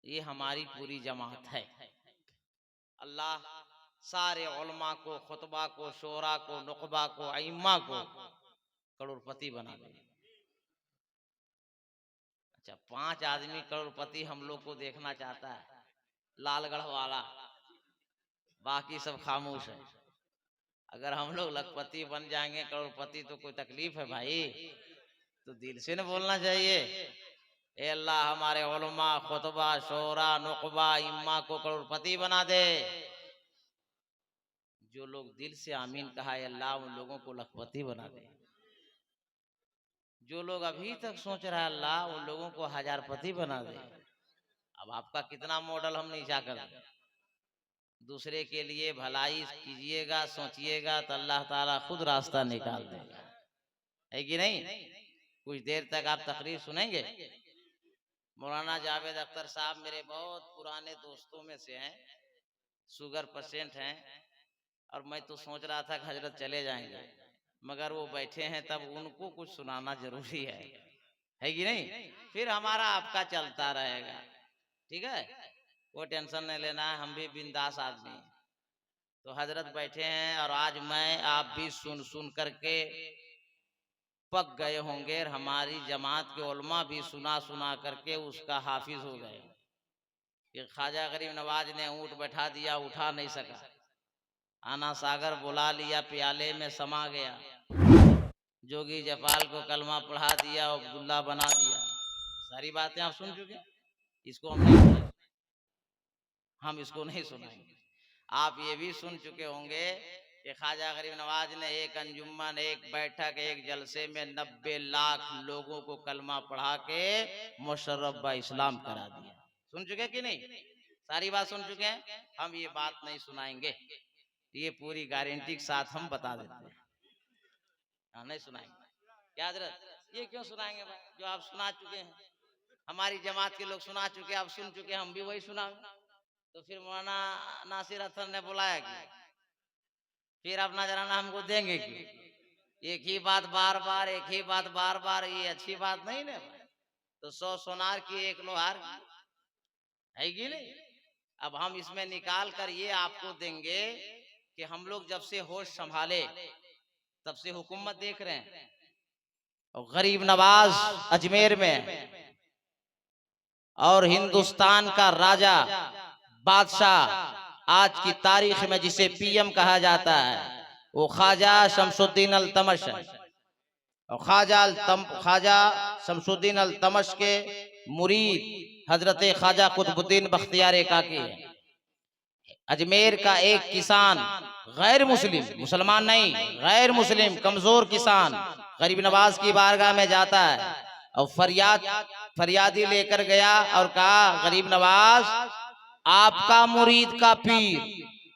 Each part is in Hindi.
ये हमारी पूरी जमात है। अल्लाह सारे उलमा को, खुतबा को, शोरा को, नुकबा को, अइम्मा को करोड़पति बना दे। अच्छा, 5 आदमी करोड़पति हम लोग को देखना चाहता है, लालगढ़ वाला, बाकी सब खामोश है। अगर हम लोग लखपति बन जाएंगे, करोड़पति, तो कोई तकलीफ है भाई? तो दिल से न बोलना चाहिए, ए अल्लाह हमारे उलमा, खुतबा, शोरा, नुकबा, इम्मा को करोड़पति बना दे। जो लोग दिल से आमीन कहा है, अल्लाह उन लोगों को लखपति बना दे। जो लोग अभी तक सोच रहा है, अल्लाह उन लोगों को हजारपति बना दे। अब आपका कितना मॉडल हम नीचा कर दें। दूसरे के लिए भलाई कीजिएगा, सोचिएगा, तो अल्लाह ताला खुद रास्ता निकाल देगा, है कि नहीं? कुछ देर तक आप तकरीर सुनेंगे। मौलाना जावेद अख्तर साहब मेरे बहुत पुराने दोस्तों में से हैं, शुगर पेशेंट हैं, और मैं तो सोच रहा था कि हजरत चले जाएंगे, मगर वो बैठे हैं, तब उनको कुछ सुनाना जरूरी है कि नहीं? फिर हमारा आपका चलता रहेगा, ठीक है? वो टेंशन नहीं लेना है, हम भी बिंदास आदमी हैं। तो हजरत बैठे हैं, और आज मैं आप भी सुन सुन करके पक गए होंगे, हमारी जमात के उलमा भी सुना सुना करके उसका हाफिज हो गए कि ख्वाजा गरीब नवाज ने ऊंट बैठा दिया, उठा नहीं सका, आना सागर बुला लिया, प्याले में समा गया, जोगी जपाल को कलमा पढ़ा दिया, अब्दुल्ला बना दिया। सारी बातें आप सुन चुके, इसको हम इसको नहीं सुनाएंगे। आप ये भी सुन चुके होंगे कि ख्वाजा गरीब नवाज ने एक अंजुमन, एक बैठक, एक जलसे में 90 लाख लोगों को कलमा पढ़ा के मुशर्रफ बा इस्लाम करा दिया। सुन चुके कि नहीं? सारी बात सुन चुके हैं। हम ये बात नहीं सुनाएंगे, ये पूरी गारंटी के साथ हम बता देते हैं, नहीं सुनाएंगे। क्या हजरत, ये क्यों सुनाएंगे भाई? जो आप सुना चुके हैं, हमारी जमात के लोग सुना चुके, आप सुन चुके, हम भी वही सुना। तो फिर मौलाना नासिर अतर ने बुलाया कि फिर आप नजराना हमको देंगे कि एक ही बात बार बार, एक ही बात बार बार, ये अच्छी बात नहीं ना। तो 100 सोनार की एक लोहार है कि नहीं? अब हम इसमें निकाल कर ये आपको देंगे कि हम लोग जब से होश संभाले तब से हुकूमत देख रहे हैं, और गरीब नवाज अजमेर में, और हिंदुस्तान का राजा बादशाह आज की तारीख में जिसे पीएम कहा जाता है, वो ख्वाजा शमसुद्दीन अल्तमश है। और ख्वाजा शमसुद्दीन अल्तमश के मुरीद हजरत ख्वाजा कुतुबुद्दीन बख्तियार काकी है। अजमेर का एक किसान, गैर मुस्लिम, मुसलमान नहीं, गैर मुस्लिम कमजोर किसान गरीब नवाज की बारगाह में जाता है, और फरियादी लेकर गया और कहा, गरीब नवाज, आपका मुरीद का पीर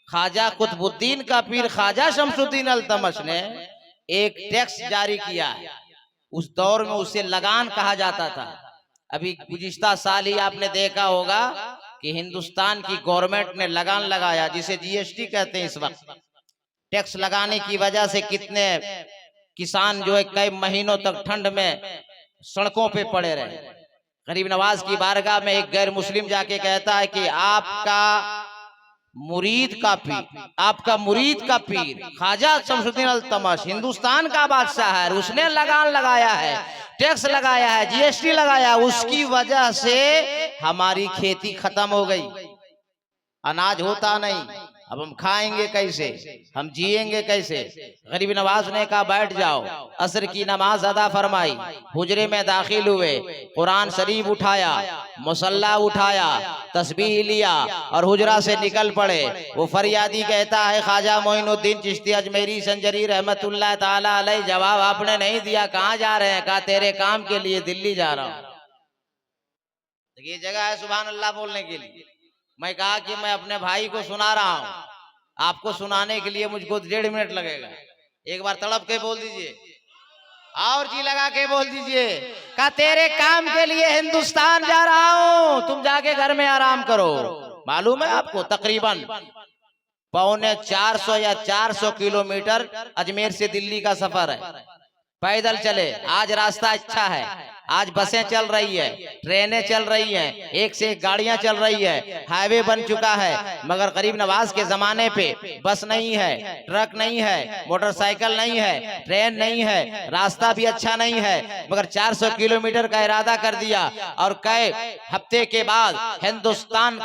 ख्वाजा कुतुबुद्दीन का पीर ख्वाजा शमसुद्दीन अल्तमश ने एक टैक्स जारी किया है। उस दौर में उसे लगान कहा जाता था। अभी गुज़िश्ता साल ही आपने देखा होगा कि हिंदुस्तान की गवर्नमेंट ने लगान लगाया, जिसे जीएसटी कहते हैं। इस वक्त टैक्स लगाने की वजह से कितने किसान जो है कई महीनों तक ठंड में सड़कों पे पड़े रहे। गरीब नवाज की बारगाह में एक गैर मुस्लिम जाके कहता है कि आपका मुरीद का पीर ख्वाजा शमसुद्दीन अल्तमश हिंदुस्तान का बादशाह है, उसने लगान लगाया है, टैक्स लगाया है, जीएसटी लगाया, उसकी वजह से हमारी खेती खत्म हो गई, अनाज होता नहीं, अब हम खाएंगे कैसे, हम जिएंगे कैसे? गरीब नवाज ने कहा, बैठ जाओ। असर की नमाज अदा फरमाई, हुजरे में दाखिल हुए, कुरान शरीफ उठाया, मुसल्ला उठाया, तस्बीह लिया, और हुजरा से निकल पड़े। वो फरियादी कहता है, ख्वाजा मोइनुद्दीन चिश्ती अजमेरी संजरी रहमतुल्लाह ताला अलैह, जवाब आपने नहीं दिया, कहाँ जा रहे हैं? कहा, तेरे काम के लिए दिल्ली जा रहा हूँ। ये जगह है सुभान अल्लाह बोलने के लिए। मैं कहा कि मैं अपने भाई को सुना रहा हूं, आपको सुनाने के लिए मुझको 1.5 मिनट लगेगा। एक बार तड़प के बोल दीजिए, और जी लगा के बोल दीजिए, का तेरे काम के लिए हिंदुस्तान जा रहा हूं, तुम जाके घर में आराम करो। मालूम है आपको, तकरीबन 350 या 400 किलोमीटर अजमेर से दिल्ली का सफर है, पैदल चले। आज रास्ता अच्छा है, आज बसें चल रही है, ट्रेनें चल रही हैं, एक से एक गाड़ियां चल रही है, हाईवे बन चुका है, मगर गरीब नवाज के जमाने पे बस नहीं है, ट्रक नहीं है, मोटरसाइकिल नहीं है, ट्रेन नहीं है, रास्ता भी अच्छा नहीं है, मगर 400 किलोमीटर का इरादा कर दिया और कई हफ्ते के बाद हिंदुस्तान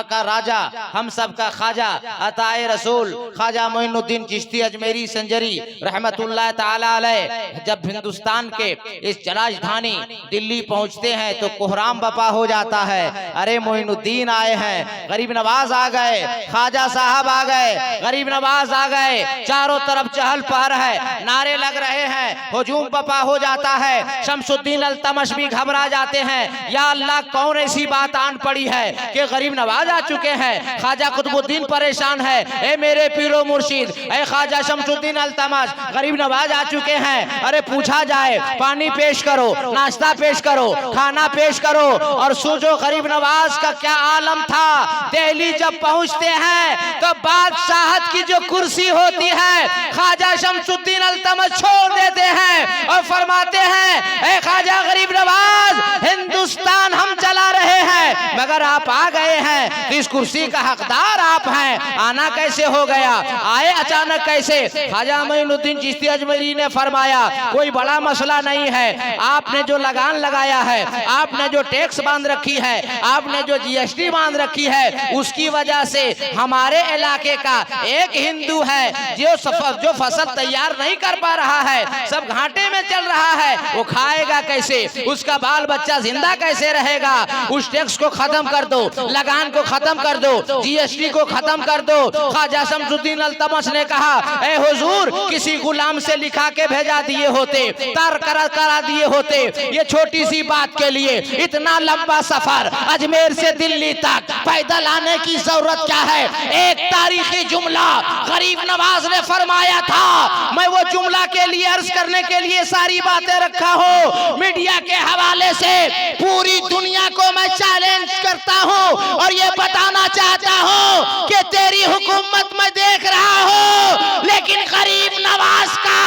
का राजा, हम सब का ख्वाजा अताए रसूल ख्वाजा मोइनुद्दीन चिश्ती अजमेरी संजरी रहमतुल्लाह ताला अलैह जब हिंदुस्तान के इस राजधानी दिल्ली पहुंचते हैं तो कोहराम बपा हो जाता है। अरे मोइनुद्दीन आए हैं, गरीब नवाज आ गए, ख्वाजा साहब आ गए, गरीब नवाज आ गए, चारों तरफ चहल पहल है, नारे लग रहे हैं, हुजूम बपा हो जाता है। शमसुद्दीन अल्तमश भी घबरा जाते हैं, या अल्लाह कौन ऐसी बात आन पड़ी है कि गरीब नवाज आ चुके हैं। ख्वाजा कुतुबुद्दीन परेशान है, ए मेरे पीरो मुर्शिद, ए ख्वाजा शमसुद्दीन अल्तमश, गरीब नवाज आ चुके हैं। अरे पूछा जाए, पानी पेश करो, नाश्ता पेश करो, खाना पेश करो। और सोचो गरीब नवाज का क्या आलम था। दिल्ली जब पहुंचते हैं तो बादशाहत की जो कुर्सी होती है ख्वाजा शमसुद्दीन अल्तमश छोड़ देते हैं और फरमाते हैं, ए ख्वाजा गरीब नवाज, हिंदुस्तान हम चला रहे हैं, मगर आप आ गए हैं तो इस कुर्सी का हकदार आप हैं। आना कैसे हो गया, आए अचानक कैसे? ख्वाजा मोइनुद्दीन चिश्ती अजमेरी ने फरमाया, कोई बड़ा मसला नहीं है, आपने जो लगान लगाया है, आपने जो टैक्स बांध रखी है, आपने जो जीएसटी बांध रखी है, उसकी वजह से हमारे इलाके का एक हिंदू है जो फसल तैयार नहीं कर पा रहा है, सब घाटे में चल रहा है, वो खाएगा कैसे, उसका बाल बच्चा जिंदा कैसे रहेगा? उस टैक्स को खत्म कर दो, लगान को खत्म कर दो, जीएसटी को खत्म कर दो। ख्वाजा शमसुद्दीन अल्तमश ने कहा, ए हुजूर, किसी गुलाम से लिखा के भेजा दिए होते, तर करा दिए होते, ये छोटी सी बात के लिए इतना लंबा सफर अजमेर से दिल्ली तक पैदल आने की जरूरत क्या है? एक तारीखी जुमला गरीब नवाज ने फरमाया था, मैं वो जुमला के लिए अर्ज करने के लिए सारी बातें रखा हूँ। मीडिया के हवाले से पूरी दुनिया को मैं चैलेंज करता हूँ और ये बताना चाहता हूँ कि तेरी हुकूमत मैं देख रहा हूँ, लेकिन गरीब नवाज का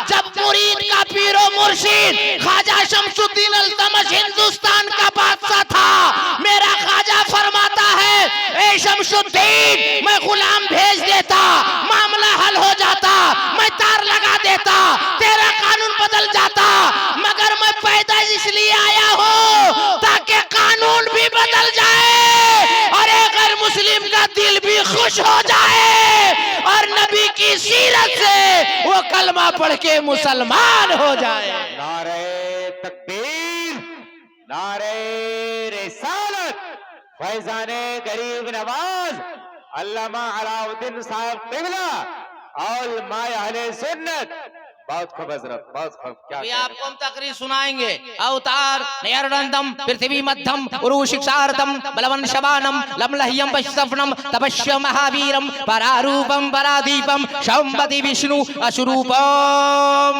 जब मुरीद का पीरो मुर्शिद ख्वाजा शमसुद्दीन अल्तमश हिंदुस्तान का बादशाह था, मेरा ख्वाजा फरमाता है, ए शमसुद्दीन, मैं गुलाम भेज देता, मामला हल हो जाता, मैं तार लगा देता, तेरा कानून बदल जाता, मगर मैं पैदा इसलिए आया हूँ ताकि कानून भी बदल जाए और एक गैर मुस्लिम का दिल भी खुश हो जाए और नबी की सीरत से वो कलमा पढ़ के मुसलमान हो जाए। नारे तकबीर, नारे रिसालत, फैजाने गरीब नवाज अल्लामा अलाउद्दीन साहब क़िबला और माए अहले सुन्नत। बहुत खूब हजरत, बहुत खूब। क्या अभी आपको हम तकरीर सुनाएंगे। अवतार नयरनंदम पृथ्वी मध्यम उरुशिक्षार्थम बलवन शबानम लमलह्यम पश्यफनम तपस्या महावीरम परारूपम परादीपम शंबति विष्णु अशुरूपम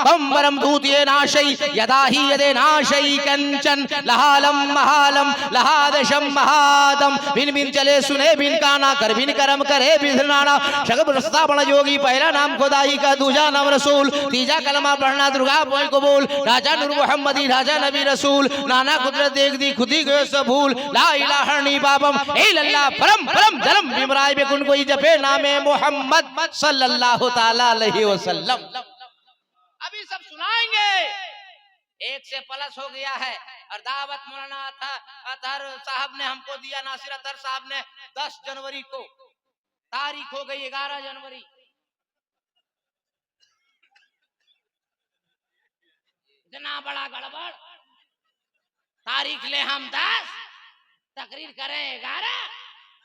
पंबरम दूतिये नाशै यदा ही यदे नाशै कंचन लहालम महालम लहादशम महादम बिन बिन चले सुने बिन काना कर बिन करम करे बिधनाना शगब रस्ता बड़ा योगी, पहला नाम खुदाई का, दूजा नाम रसूल, तीजा कलमा पढ़ना दुर्गा बोल कबूल, राजा नूर मोहम्मदी, राजा नबी रसूल, नाना कुदरत देख दी खुदी गए सब भूल, ला इलाहा नी बाबम इल्लल्लाह परम परम धर्म बिमराय बेकुन कोई जपे नामे मोहम्मद सल्लल्लाहु ताला अलैहि वसल्लम। अभी सब सुनाएंगे। एक से प्लस हो गया है और दावत मौलाना अतहर साहब ने हमको दिया, नासिर अतहर साहब ने 10 जनवरी को, तारीख हो गई 11 जनवरी। इतना बड़ा गड़बड़, तारीख ले हम 10, तकरीर करें 11,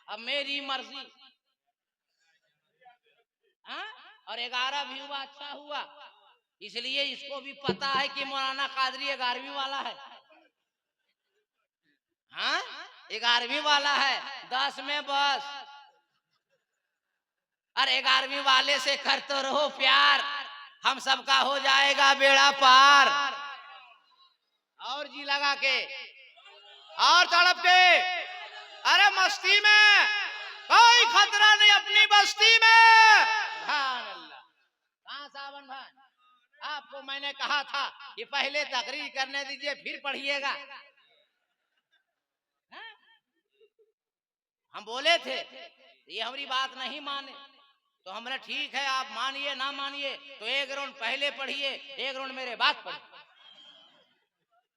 अब मेरी मर्जी। हाँ? और 11 भी हुआ, अच्छा हुआ, इसलिए इसको भी पता है कि मौलाना कादरी 11वीं वाला है। हाँ? 11वीं वाला है, 10 में बस, और 11वीं वाले से करते रहो प्यार, हम सबका हो जाएगा बेड़ा पार। और जी लगा के और तड़प के, अरे मस्ती में कोई खतरा नहीं, अपनी बस्ती में। कहाँ सावन भाई, आपको मैंने कहा था कि पहले तकरीर करने दीजिए फिर पढ़िएगा। हम बोले थे ये हमारी बात नहीं माने तो हमने ठीक है आप मानिए ना मानिए तो एक राउंड पहले पढ़िए, एक राउंड मेरे बाद पढ़िए।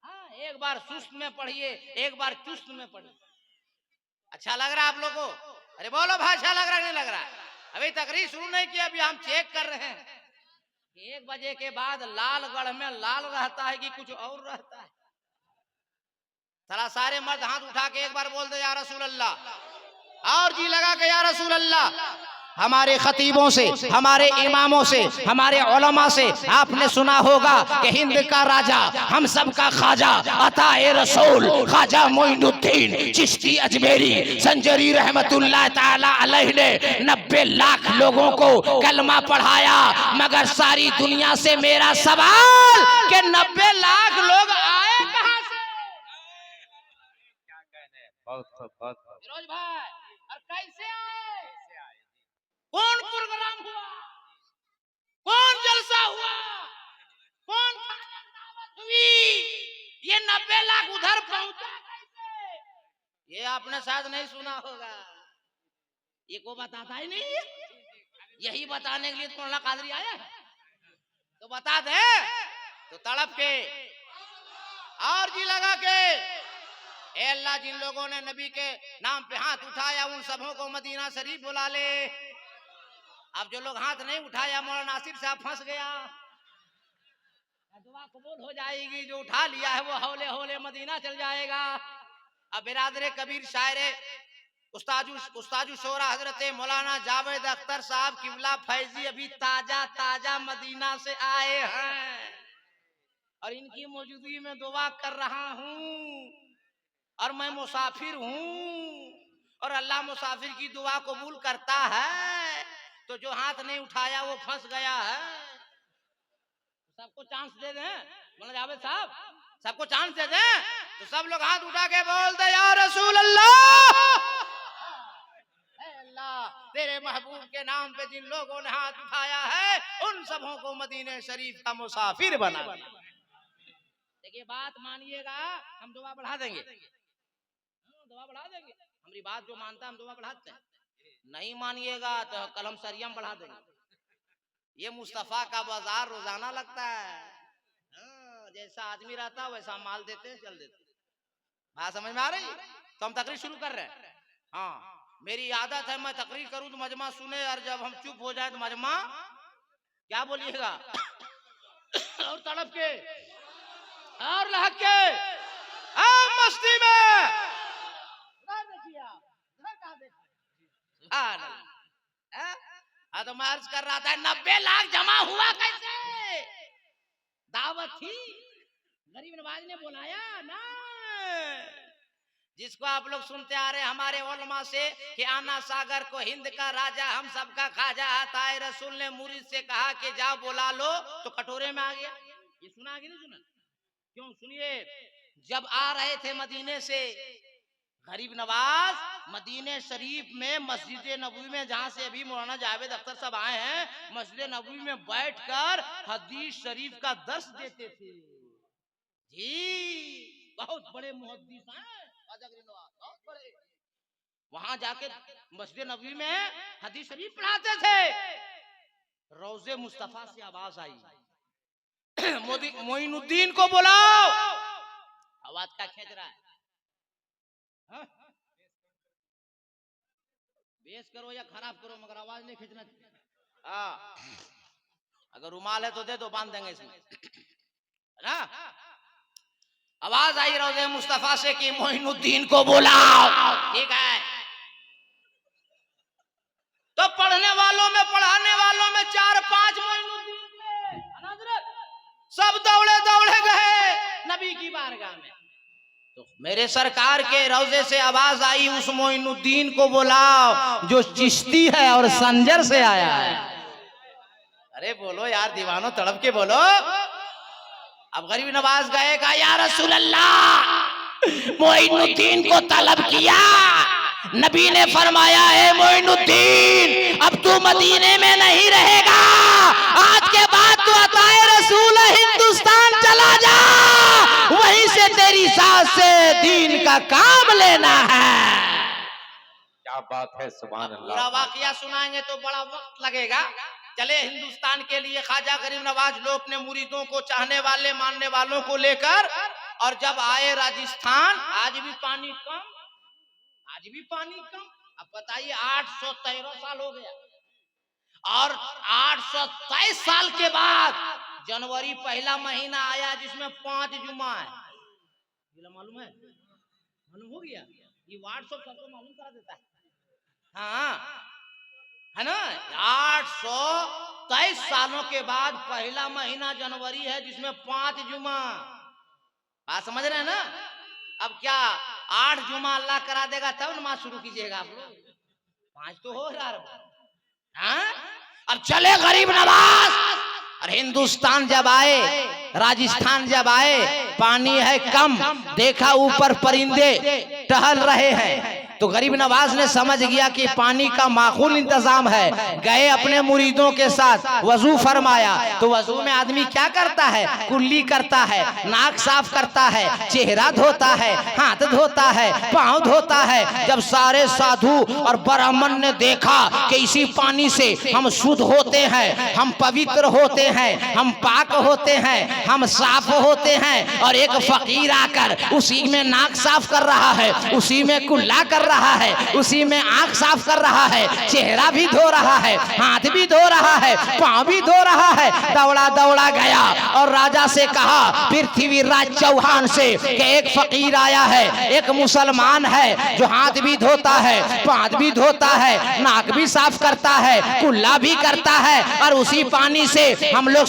हाँ, एक बार सुस्त में पढ़िए, एक बार चुस्त में पढ़िए। अच्छा लग रहा है आप लोगों को? अरे बोलो भाई, अच्छा लग रहा है नहीं लग रहा? अभी तकरीर शुरू नहीं की, अभी हम चेक कर रहे हैं 1 बजे के बाद लालगढ़ में लाल रहता है कि कुछ और रहता है। थोड़ा सारे मर्द हाथ उठा के एक बार बोल दे या रसूल अल्लाह, और जी लगा के या रसूल अल्लाह। हमारे खतीबों से, हमारे इमामों से, हमारे उलमा से आपने सुना होगा कि हिंद का राजा, हम सब का खाजा, अताए रसूल ख्वाजा मोइनुद्दीन चिश्ती अजमेरी संजरी रहमतुल्लाह ताला अलैह ने 90 लाख लोगों को कलमा पढ़ाया। मगर सारी दुनिया से मेरा सवाल कि 90 लाख लोग आए कहां से? क्या कहने, बहुत फिरोज भाई, और कैसे आए? कौन प्रोग्राम हुआ, कौन जलसा हुआ, कौन दावत हुई? ये 90 लाख उधर पहुंचा कैसे? ये आपने शायद नहीं सुना होगा, ये को बताता ही नहीं है। यही बताने के लिए तो मौलाना कादरी आया है, तो बता दे तो तड़प के और जी लगा के। ए अल्लाह, जिन लोगों ने नबी के नाम पे हाथ उठाया उन सबों को मदीना शरीफ बुला ले। अब जो लोग हाथ नहीं उठाया, मौलाना नासिर साहब फंस गया, दुआ कबूल हो जाएगी। जो उठा लिया है वो हौले हौले मदीना चल जाएगा। अब बिरादरे कबीर शायरे उस्ताजु शोरा हजरत मौलाना जावेद अख्तर साहब किबला फैजी अभी ताजा ताजा मदीना से आए हैं और इनकी मौजूदगी में दुआ कर रहा हूँ और मैं मुसाफिर हूँ और अल्लाह मुसाफिर की दुआ कबूल करता है। तो जो हाथ नहीं उठाया वो फंस गया है। सबको चांस दे दें मौलाना जावेद साहब, सबको चांस दे दें तो सब लोग हाथ उठा के बोल दे या रसूल अल्लाह। अल्लाह, तेरे महबूब के नाम पे जिन लोगों ने हाथ उठाया है उन सबों को मदीने शरीफ का मुसाफिर बना। देखिए बात मानिएगा, हम दुआ बढ़ा देंगे, दुआ बढ़ा देंगे। हमारी बात जो मानता है हम दुआ बढ़ाते हैं, नहीं मानिएगा तो कल हम सरियम बढ़ा देंगे। ये मुस्तफा का बाजार रोजाना लगता है। जैसा आदमी रहता वैसा माल देते हैं, चल देते। बात समझ में आ रही? तो हम तकरीर शुरू कर रहे हैं। हाँ, मेरी आदत है मैं तकरीर करूं तो मजमा सुने और जब हम चुप हो जाए तो मजमा क्या बोलिएगा और तड़प के और लहक के मस्ती में तो मैं अर्ज कर रहा था 90 लाख जमा हुआ कैसे? दावत थी, गरीब नवाज ने बुलाया ना, जिसको आप लोग सुनते आ रहे हमारे उलमा से कि आना सागर को हिंद का राजा, हम सबका खाजा, अताए रसूल ने मुरीद से कहा कि जाओ बुला लो तो कटोरे में आ गया। ये सुना कि नहीं सुना? क्यों? सुनिए, जब आ रहे थे मदीने से गरीब नवाज, मदीने शरीफ में मस्जिद नबवी में जहां से अभी मौलाना जावेद अख्तर साहब आए हैं, मस्जिद नबवी में बैठकर हदीस शरीफ का दर्स देते थे। जी बहुत बड़े मुहद्दिस हैं बहुत बड़े। वहां जाके मस्जिद नबवी में हदीस शरीफ पढ़ाते थे। रोज़े मुस्तफा से आवाज आई मोइनुद्दीन को बुलाओ। आवाज क्या खींच रहा है? बेस करो या खराब करो मगर आवाज नहीं खींचना। अगर रुमाल है तो दे दो, बांध देंगे इसमें ना। आवाज आई रोज़े मुस्तफा से कि मोइनुद्दीन को बुलाओ। ठीक है, तो पढ़ने वालों में पढ़ाने वालों में 4-5 मोइनुद्दीन थे। सब दौड़े दौड़े गए नबी की बारगाह में। तो मेरे सरकार के रोज़े से आवाज आई उस मोइनुद्दीन को बुलाओ जो चिश्ती है और संजर से आया है। अरे बोलो यार दीवानों, तड़प के बोलो। अब गरीब नवाज गए कहा या रसूल अल्लाह, मोइनुद्दीन को तलब किया। नबी ने फरमाया है मोइनुद्दीन अब तू मदीने में नहीं रहेगा, आज के बाद तो अताए रसूल हिंदुस्तान चला जा, वहीं से तेरी सास से दीन का काम लेना है। क्या बात है, सुभान पूरा अल्लाह। वाकया सुनाएंगे तो बड़ा वक्त लगेगा। चले हिंदुस्तान के लिए ख्वाजा गरीब नवाज लोग अपने मुरीदों को, चाहने वाले मानने वालों को लेकर, और जब आए राजस्थान, आज भी पानी कम, आज भी पानी कम। अब बताइए 813 साल हो गया, और 823 साल के बाद जनवरी पहला महीना आया जिसमें 5 जुमा है। मालूम है, मालूम हो गया, ये व्हाट्सएप सबको मालूम करा देता है। हाँ है ना, 823 सालों के बाद पहला महीना जनवरी है जिसमें 5 जुमा। बात समझ रहे हैं ना। अब क्या 8 जुमा अल्लाह करा देगा तब नमाज शुरू कीजिएगा आप लोग, 5 तो हो रहा है। हाँ? अब चले गरीब नवाज, और हिंदुस्तान जब आए, राजस्थान जब आए, पानी है कम, देखा ऊपर परिंदे टहल रहे हैं, तो गरीब नवाज ने समझ गया कि पानी का माकूल इंतजाम है। गए अपने मुरीदों के साथ, वजू फरमाया। तो वजू में आदमी क्या करता है, कुल्ली करता है, नाक साफ करता है, चेहरा धोता है, हाथ धोता है, पांव धोता है। जब सारे साधु और ब्राह्मण ने देखा कि इसी पानी से हम शुद्ध होते हैं, हम पवित्र होते हैं, हम पाक होते हैं, हम साफ होते हैं, और एक फकीर आकर उसी में नाक साफ कर रहा है, उसी में कुल्ला कर रहा है, उसी में आंख साफ कर रहा है, चेहरा भी धो रहा है, हाथ भी धो रहा है, पांव भी धो रहा है। दौड़ा दौड़ा गया और राजा से कहा, पृथ्वीराज चौहान से, कि एक फकीर आया है, एक मुसलमान है जो हाथ भी धोता है, पांव भी धोता है, नाक भी साफ करता है, कुल्ला भी करता है, और उसी पानी से हम लोग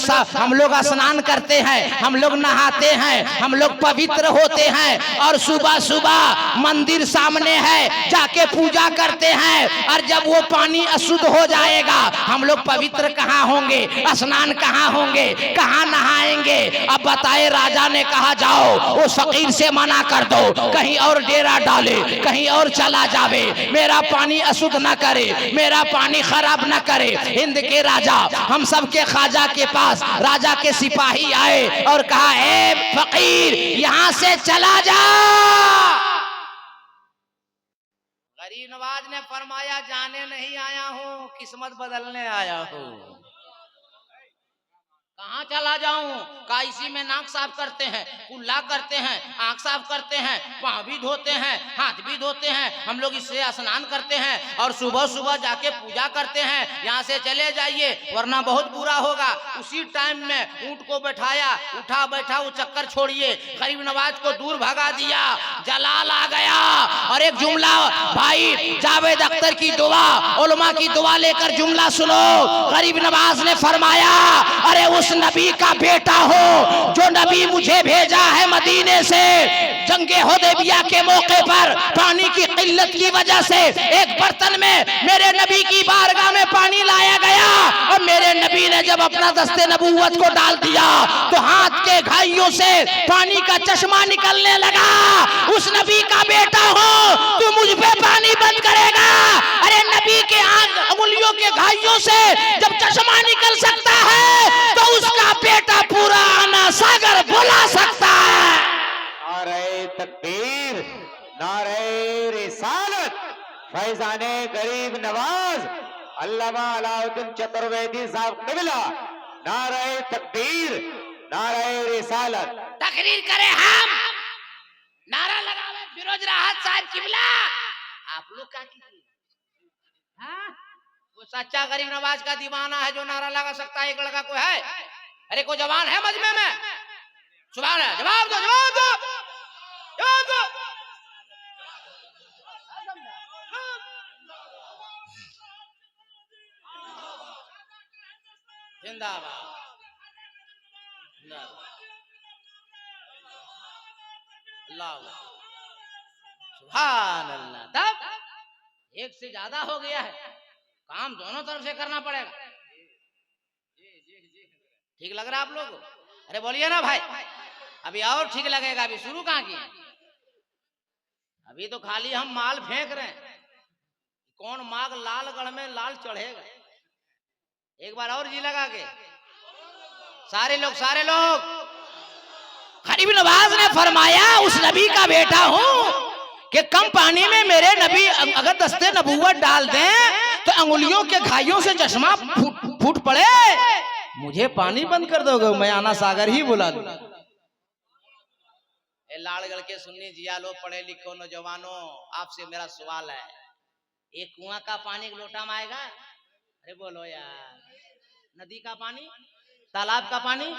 स्नान करते हैं, हम लोग नहाते हैं, हम लोग पवित्र होते हैं, और सुबह सुबह मंदिर सामने है, जाके पूजा करते हैं। और जब वो पानी अशुद्ध हो जाएगा, हम लोग पवित्र कहाँ होंगे, स्नान कहाँ होंगे, कहाँ नहाएंगे। अब बताए, राजा ने कहा, जाओ वो फकीर से मना कर दो, कहीं और डेरा डाले, कहीं और चला जावे, मेरा पानी अशुद्ध न करे, मेरा पानी खराब न करे। हिंद के राजा, हम सब के ख्वाजा के पास राजा के सिपाही आए और कहा, ए फकीर, यहां से चला जा। गरीब नवाज ने फरमाया, जाने नहीं आया हूँ, किस्मत बदलने आया हूँ। कहाँ चला जाऊं? का इसी में नाक साफ करते हैं, कुल्ला करते हैं, आंख साफ करते हैं, पाँव भी धोते हैं, हाथ भी धोते हैं, हम लोग इससे स्नान करते हैं, और सुबह सुबह जाके पूजा करते हैं। यहाँ से चले जाइए वरना बहुत बुरा होगा। उसी टाइम में ऊंट को बैठाया, उठा बैठा वो चक्कर छोड़िए, गरीब नवाज को दूर भगा दिया। जलाल आ गया, और एक जुमला, भाई जावेद अख्तर की दुआ, उलमा की दुआ लेकर जुमला सुनो। गरीब नवाज ने फरमाया, अरे उस नबी का बेटा हो जो नबी मुझे भेजा है मदीने से। जंगे हुदैबिया के मौके पर पानी की किल्लत की वजह से एक बर्तन में मेरे नबी की बारगाह में पानी लाया गया, और मेरे नबी ने जब अपना दस्ते नबूवत को डाल दिया तो हाथ के घाइयों से पानी का चश्मा निकलने लगा। उस नबी का बेटा हो तू मुझ पे पानी बंद करेगा? अरे नबी के अंगुलियों के घाइयों से जब चश्मा निकल सकता है तो उसका बेटा पूरा आना सागर बुला सकता है। नारे तकबीर, नारे रिसालत, फैजाने गरीब नवाज अल्लामा अलाउद्दीन चतुर्वेदी साहब क़िबला। नारे तकबीर, नारे रिसालत। तकरीर करे हम, नारा लगावे फिरोज राहत साहब क़िबला। आप लोग क्या कीजिए? हाँ? वो सच्चा गरीब नवाज का दीवाना है जो नारा लगा सकता है। एक लड़का कोई है? अरे कोई जवान है मजमे में? सुभान है, जवाब दो, जवाब दो, जवाब दो। जिंदाबाद, जिंदाबाद, अल्लाह, सुभान अल्लाह। तब एक से ज्यादा हो गया है, काम दोनों तरफ से करना पड़ेगा। ठीक लग रहा है आप लोगों को? अरे बोलिए ना भाई, अभी और ठीक लगेगा। अभी शुरू कहाँ किए? अभी तो खाली हम माल फेंक रहे हैं। कौन माग लालगढ़ में लाल चढ़ेगा? एक बार और जी लगा के सारे लोग गरीब नवाज ने फरमाया उस नबी का बेटा हूं कि कम पानी में मेरे नबी अगर दस्ते नबूवत डाल दें तो अंगुलियों के घाइयों से चश्मा फूट पड़े, मुझे पानी बंद कर दोगे, मैं आना सागर ही बुला दूं। लाड़गढ़ के सुन्नी जिया लो, पढ़े लिखो नौजवानों, आपसे मेरा सवाल है, एक कुआं का पानी एक लोटा में आएगा? अरे बोलो यार, नदी का पानी, तालाब का पानी,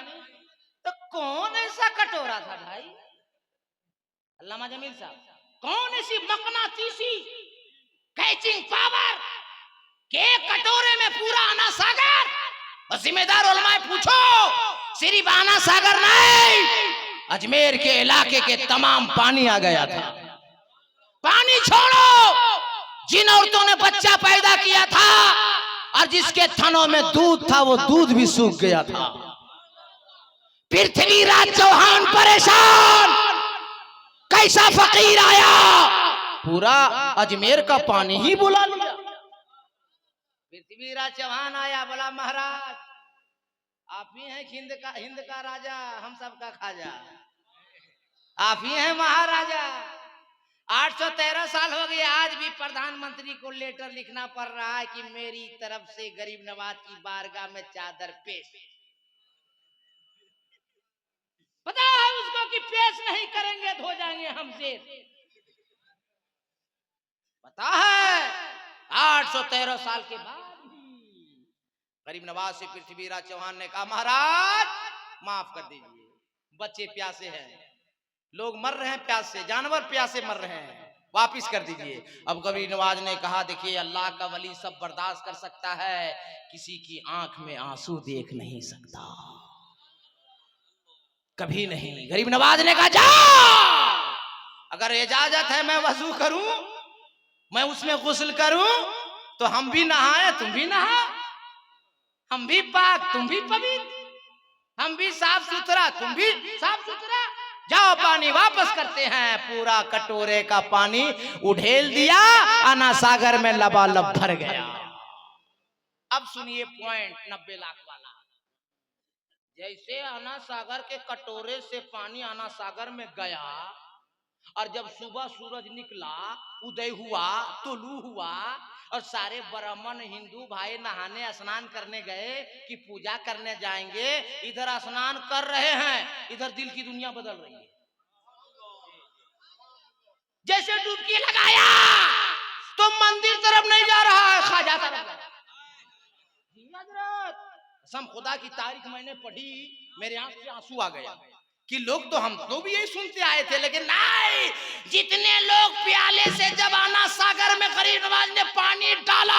तो कौन ऐसा कटोरा था भाई अल्लामा जमील साहब, कौन ऐसी मकनातीसी कैचिंग पावर के कटोरे में पूरा आना सागर? और जिम्मेदार उलमाए पूछो, सिर्फ आना सागर नहीं, अजमेर के इलाके के तमाम पानी आ गया था। पानी छोड़ो, जिन औरतों ने बच्चा पैदा किया था और जिसके थनों में दूध था वो दूध भी सूख गया था। पृथ्वीराज चौहान परेशान, कैसा फकीर आया, पूरा अजमेर का पानी ही बुला लिया। पृथ्वीराज चौहान आया, बोला महाराज आप ही हैं हिंद का राजा, हम सबका खाजा, आप ही हैं महाराजा। 813 साल हो गए, आज भी प्रधानमंत्री को लेटर लिखना पड़ रहा है कि मेरी तरफ से गरीब नवाज की बारगाह में चादर पेश। पता है उसको कि पेश नहीं करेंगे तो हो जाएंगे हमसे, पता है। 813 साल के बाद गरीब नवाज से पृथ्वीराज चौहान ने कहा महाराज माफ कर दीजिए, बच्चे प्यासे हैं, लोग मर रहे हैं प्यास से, जानवर प्यासे मर रहे हैं, वापिस कर दीजिए। अब गरीब नवाज ने कहा देखिए अल्लाह का वली सब बर्दाश्त कर सकता है, किसी की आंख में आंसू देख नहीं सकता, कभी नहीं। गरीब नवाज ने कहा जा, अगर इजाजत है मैं वजू करूं, मैं उसमें गुस्ल करूं, तो हम भी नहाए तुम भी नहा, हम भी पाक तुम भी पवित्र, हम भी साफ सुथरा तुम भी साफ सुथरा, जाओ पानी वापस करते हैं। पूरा कटोरे का पानी उड़ेल दिया, आना सागर में लबालब भर गया। अब सुनिए पॉइंट 90 लाख वाला, जैसे आना सागर के कटोरे से पानी आना सागर में गया और जब सुबह सूरज निकला, उदय हुआ, तुलू हुआ और सारे ब्राह्मण हिंदू भाई नहाने स्नान करने गए कि पूजा करने जाएंगे, इधर स्नान कर रहे हैं, इधर दिल की दुनिया बदल रही है। जैसे डुबकी लगाया तो मंदिर तरफ नहीं जा रहा है, खाजा तरफ। कसम खुदा की तारीख मैंने पढ़ी, मेरे आंख से आंसू आ गया कि लोग तो हम तो भी यही सुनते आए थे, लेकिन नहीं, जितने लोग प्याले से जब आना सागर में गरीब नवाज ने पानी डाला,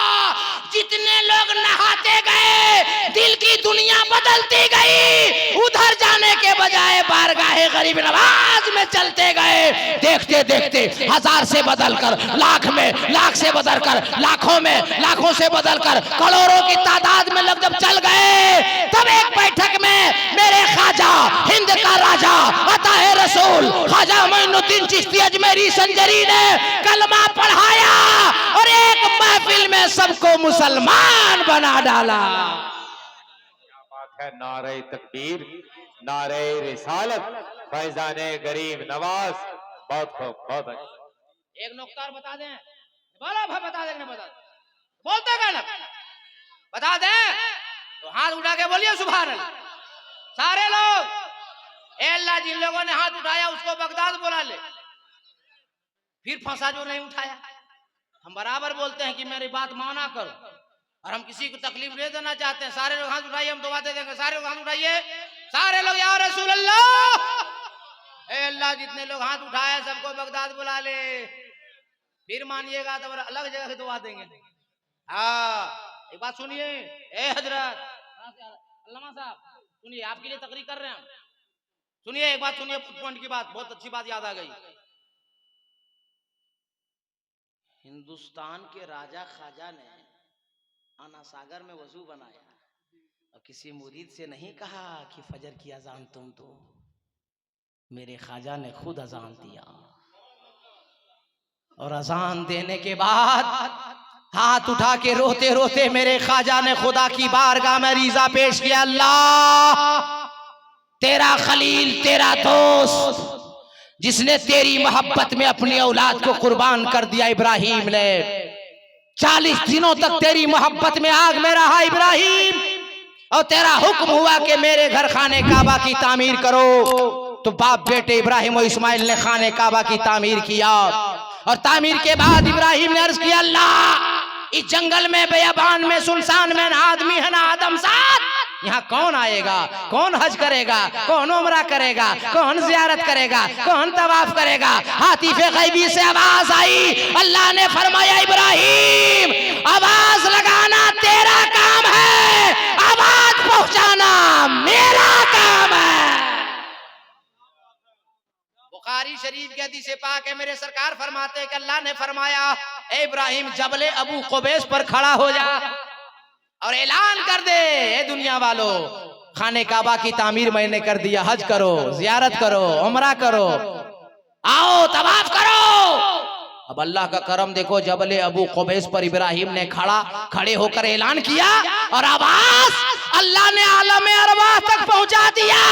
जितने लोग नहाते गए, दिल की दुनिया बदलती गई। उधर जाने के बजाय बारगाहे गरीब नवाज में चलते गए। देखते देखते 1000 से बदलकर लाख में, लाख से बदलकर लाखों में, लाखों से बदलकर करोड़ों की तादाद में लोग जब चल गए, तब एक बैठक में मेरे ख्वाजा हिंद का राजा अता है रसूल ख्वाजा मोइनुद्दीन चिश्ती अजमेरी संजरी ने कलमा पढ़ाया और एक महफिल में सबको मुसलमान बना डाला। क्या बात है, नारे तकबीर, नारे रिसालत, फैजाने गरीब नवाज, बहुत खूब, बहुत अच्छा। एक नुक्ता और बता दें, बोला भाई बता दें, बता बोलते क्या ना बता दें तो हाथ उठा के बोलिए सुभान अल्लाह सारे लोग। ए अल्लाह, जिन लोगों ने हाथ उठाया उसको बगदाद बुला ले, फिर फंसा जो नहीं उठाया। हम बराबर बोलते हैं कि मेरी बात माना करो और हम किसी को तकलीफ नहीं देना चाहते हैं। सारे लोग हाथ उठाइए, हम दुआ दे देंगे। सारे लोग हाथ उठाइए, सारे लोग या रसूल अल्लाह। ए अल्लाह, जितने लोग हाथ उठाए सबको बगदाद बुला ले, फिर मानिएगा तो अलग जगह से दुआ देंगे। हाँ, एक बात सुनिए, ए हजरत अल्लामा साहब सुनिए, आपके लिए तकरीर कर रहे हैं। सुनिए एक बात, सुनिए पॉइंट की बात, बहुत अच्छी बात याद आ गई। हिंदुस्तान के राजा ख्वाजा ने आना सागर में वजू बनाया और किसी मुरीद से नहीं कहा कि फजर की अजान तुम दो, मेरे ख्वाजा ने खुद अजान दिया और अजान देने के बाद हाथ उठा के रोते रोते मेरे ख्वाजा ने खुदा की बारगाह में रीज़ा पेश किया, अल्लाह तेरा खलील, तेरा दोस्त, जिसने तेरी मोहब्बत में अपनी औलाद को कुर्बान कर दिया, इब्राहिम ने 40 दिनों तक तेरी मोहब्बत में आग में रहा इब्राहिम, और तेरा हुक्म हुआ कि मेरे घर खाने काबा की तामीर करो, तो बाप बेटे इब्राहिम और इस्माइल ने खाने काबा की तामीर किया। और तामीर के बाद इब्राहिम ने अर्ज किया, अल्लाह इस जंगल में, बेयाबान में, सुनसान में ना आदमी है ना आदमजात, यहाँ कौन आएगा, कौन हज करेगा, कौन उमरा करेगा, कौन जियारत करेगा, कौन तवाफ करेगा। हातिफे गैबी से आवाज आई, अल्लाह ने फरमाया इब्राहिम आवाज लगाना तेरा काम है, आवाज पहुंचाना मेरा काम है। बुखारी शरीफ की हदीस पाक है, मेरे सरकार फरमाते हैं कि अल्लाह ने फरमाया, ए इब्राहिम जबले अबू कुबैस पर खड़ा हो जा और ऐलान कर दे, ए दुनिया वालों, खाने काबा की तामीर मैंने कर दिया, हज करो, जियारत करो, उमरा करो, आओ तवाफ करो। अब अल्लाह का करम देखो, जबले अबू कुबैस पर इब्राहिम ने खड़े होकर ऐलान किया और आवाज अल्लाह ने आलम अरवाह तक पहुंचा दिया।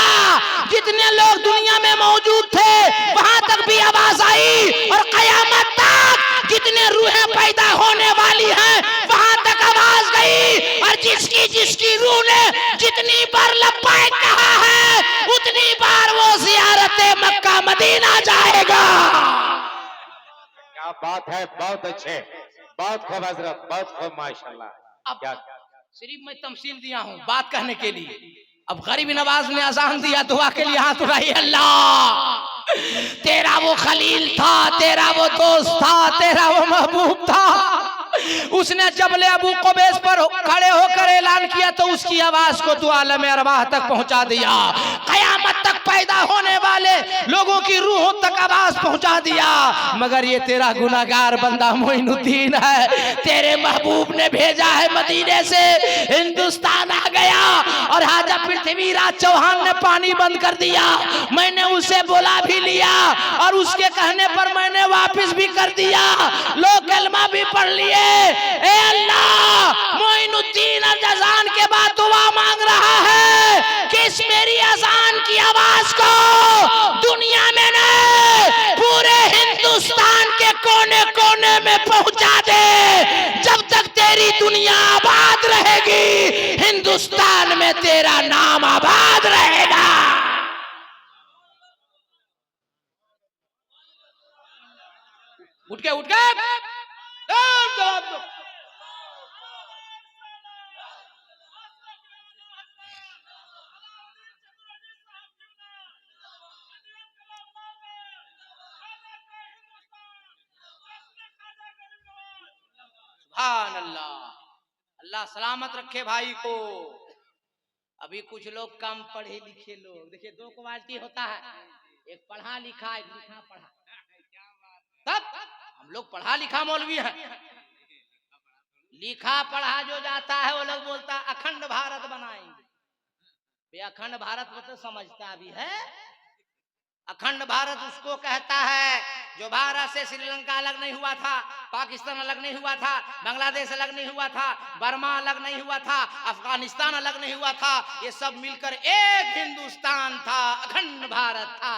जितने लोग दुनिया में मौजूद थे वहां तक भी आवाज आई, और कयामत तक जितने रूहें पैदा होने वाली हैं वहां तक आवाज गई। और जिसकी रूह ने जितनी बार लब्बैक कहा है उतनी बार वो ज़ियारत मक्का मदीना जाएगा। क्या बात है, बहुत अच्छे, बहुत खूब हजरत, बहुत खूब माशाल्लाह। अब सिर्फ मैं तमसील दिया हूँ बात कहने के लिए। अब गरीब नवाज ने अजान दिया, दुआ के लिए हाथ उठाइए। अल्लाह तेरा वो खलील था, तेरा वो दोस्त था, तेरा वो महबूब था, उसने जबले अबू कुबैस पर खड़े होकर ऐलान किया तो उसकी आवाज को तू आलम अरवाह तक पहुंचा दिया। कयामत तक पैदा होने वाले लोगों की रूहों तक आवाज पहुंचा दिया। मगर ये तेरा गुनाहगार बंदा मोइनुद्दीन है, तेरे महबूब ने भेजा है, मदीने से हिंदुस्तान आ गया और हाजा पृथ्वीराज चौहान ने पानी बंद कर दिया। मैंने उसे बुला भी लिया और उसके कहने पर मैंने वापस भी कर दिया, लोग कलमा भी पढ़ लिए। ए अल्लाह, मोइनुद्दीन अजान के बाद दुआ मांग रहा है कि इस मेरी अजान की आवाज को दुनिया में नहीं पूरे हिंदुस्तान के कोने कोने में पहुंचा दे। जब तक तेरी दुनिया आबाद रहेगी हिंदुस्तान में तेरा नाम आबाद रहेगा। उठ के सुभान अल्लाह, अल्लाह सलामत रखे भाई को। अभी कुछ लोग कम पढ़े लिखे लोग, देखिए दो क्वालिटी होता है, एक पढ़ा लिखा, एक लिखा पढ़ा। तब हम लोग पढ़ा लिखा मौलवी है, लिखा पढ़ा जो जाता है वो लोग बोलता है अखंड भारत बनाएंगे। अखंड भारत वो तो समझता भी है, अखंड भारत उसको कहता है जो भारत से श्रीलंका अलग नहीं हुआ था, पाकिस्तान अलग नहीं हुआ था, बांग्लादेश अलग नहीं हुआ था, बर्मा अलग नहीं हुआ था, अफगानिस्तान अलग नहीं हुआ था, ये सब मिलकर एक हिंदुस्तान था, अखंड भारत था।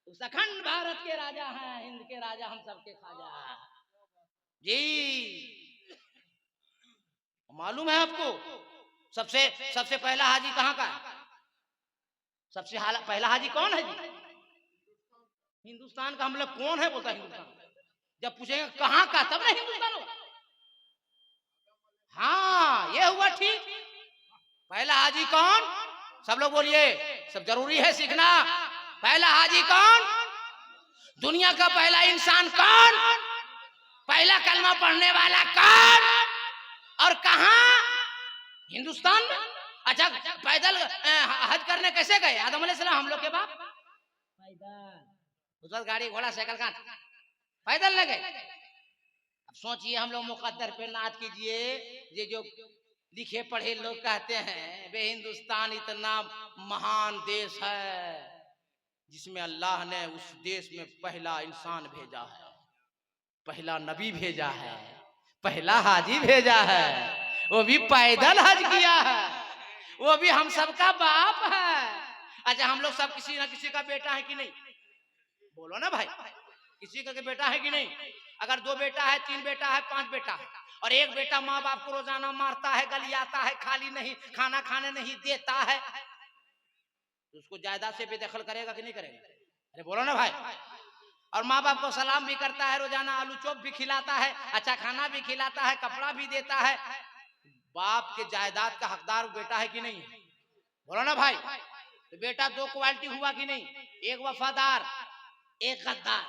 उस अखंड भारत के राजा हैं, हिंद के राजा हम सबके खाजा जी। मालूम है आपको सबसे पहला हाजी कहाँ का है? सबसे पहला हाजी कौन है जी? हिंदुस्तान का। हम लोग कौन है बोलता हिंदुस्तान, जब पूछेंगे कहाँ का तब ना हिंदुस्तान होगा। हाँ ये हुआ ठीक। पहला हाजी कौन? सब लोग बोलिए, सब जरूरी है सीखना। पहला हाजी कौन? दुनिया का पहला इंसान कौन? पहला कलमा पढ़ने वाला कौन? और कहाँ? हिंदुस्तान में। अच्छा पैदल हज करने कैसे गए? आदम अलैहिस्सलाम हम लोग के बाप पैदल, उस वक्त गाड़ी घोड़ा साइकिल का पैदल न गए। अब सोचिए हम लोग मुकद्दर पे नाच कीजिए, ये जो लिखे पढ़े लोग कहते हैं वे हिंदुस्तान इतना महान देश है जिसमें अल्लाह ने उस देश में पहला इंसान भेजा है, पहला नबी भेजा है, पहला हाजी भेजा है, वो भी पैदल हज किया है। वो भी हम सबका बाप है। अच्छा हम लोग सब किसी ना किसी का बेटा है कि नहीं? बोलो ना भाई, किसी का बेटा है कि नहीं? अगर 2 बेटा है, 3 बेटा है, 5 बेटा है, और एक बेटा माँ बाप को रोजाना मारता है, गलियाता है, खाली नहीं खाना खाने नहीं देता है, तो उसको जायदाद से बेदखल करेगा कि नहीं करेगा? अरे बोलो ना भाई। और माँ बाप को सलाम भी करता है, रोजाना आलू चॉप भी खिलाता है, अच्छा खाना भी खिलाता है, कपड़ा भी देता है, बाप के जायदाद का हकदार बेटा है कि नहीं? बोलो ना भाई। तो बेटा 2 क्वालिटी हुआ कि नहीं? एक वफादार, एक गद्दार।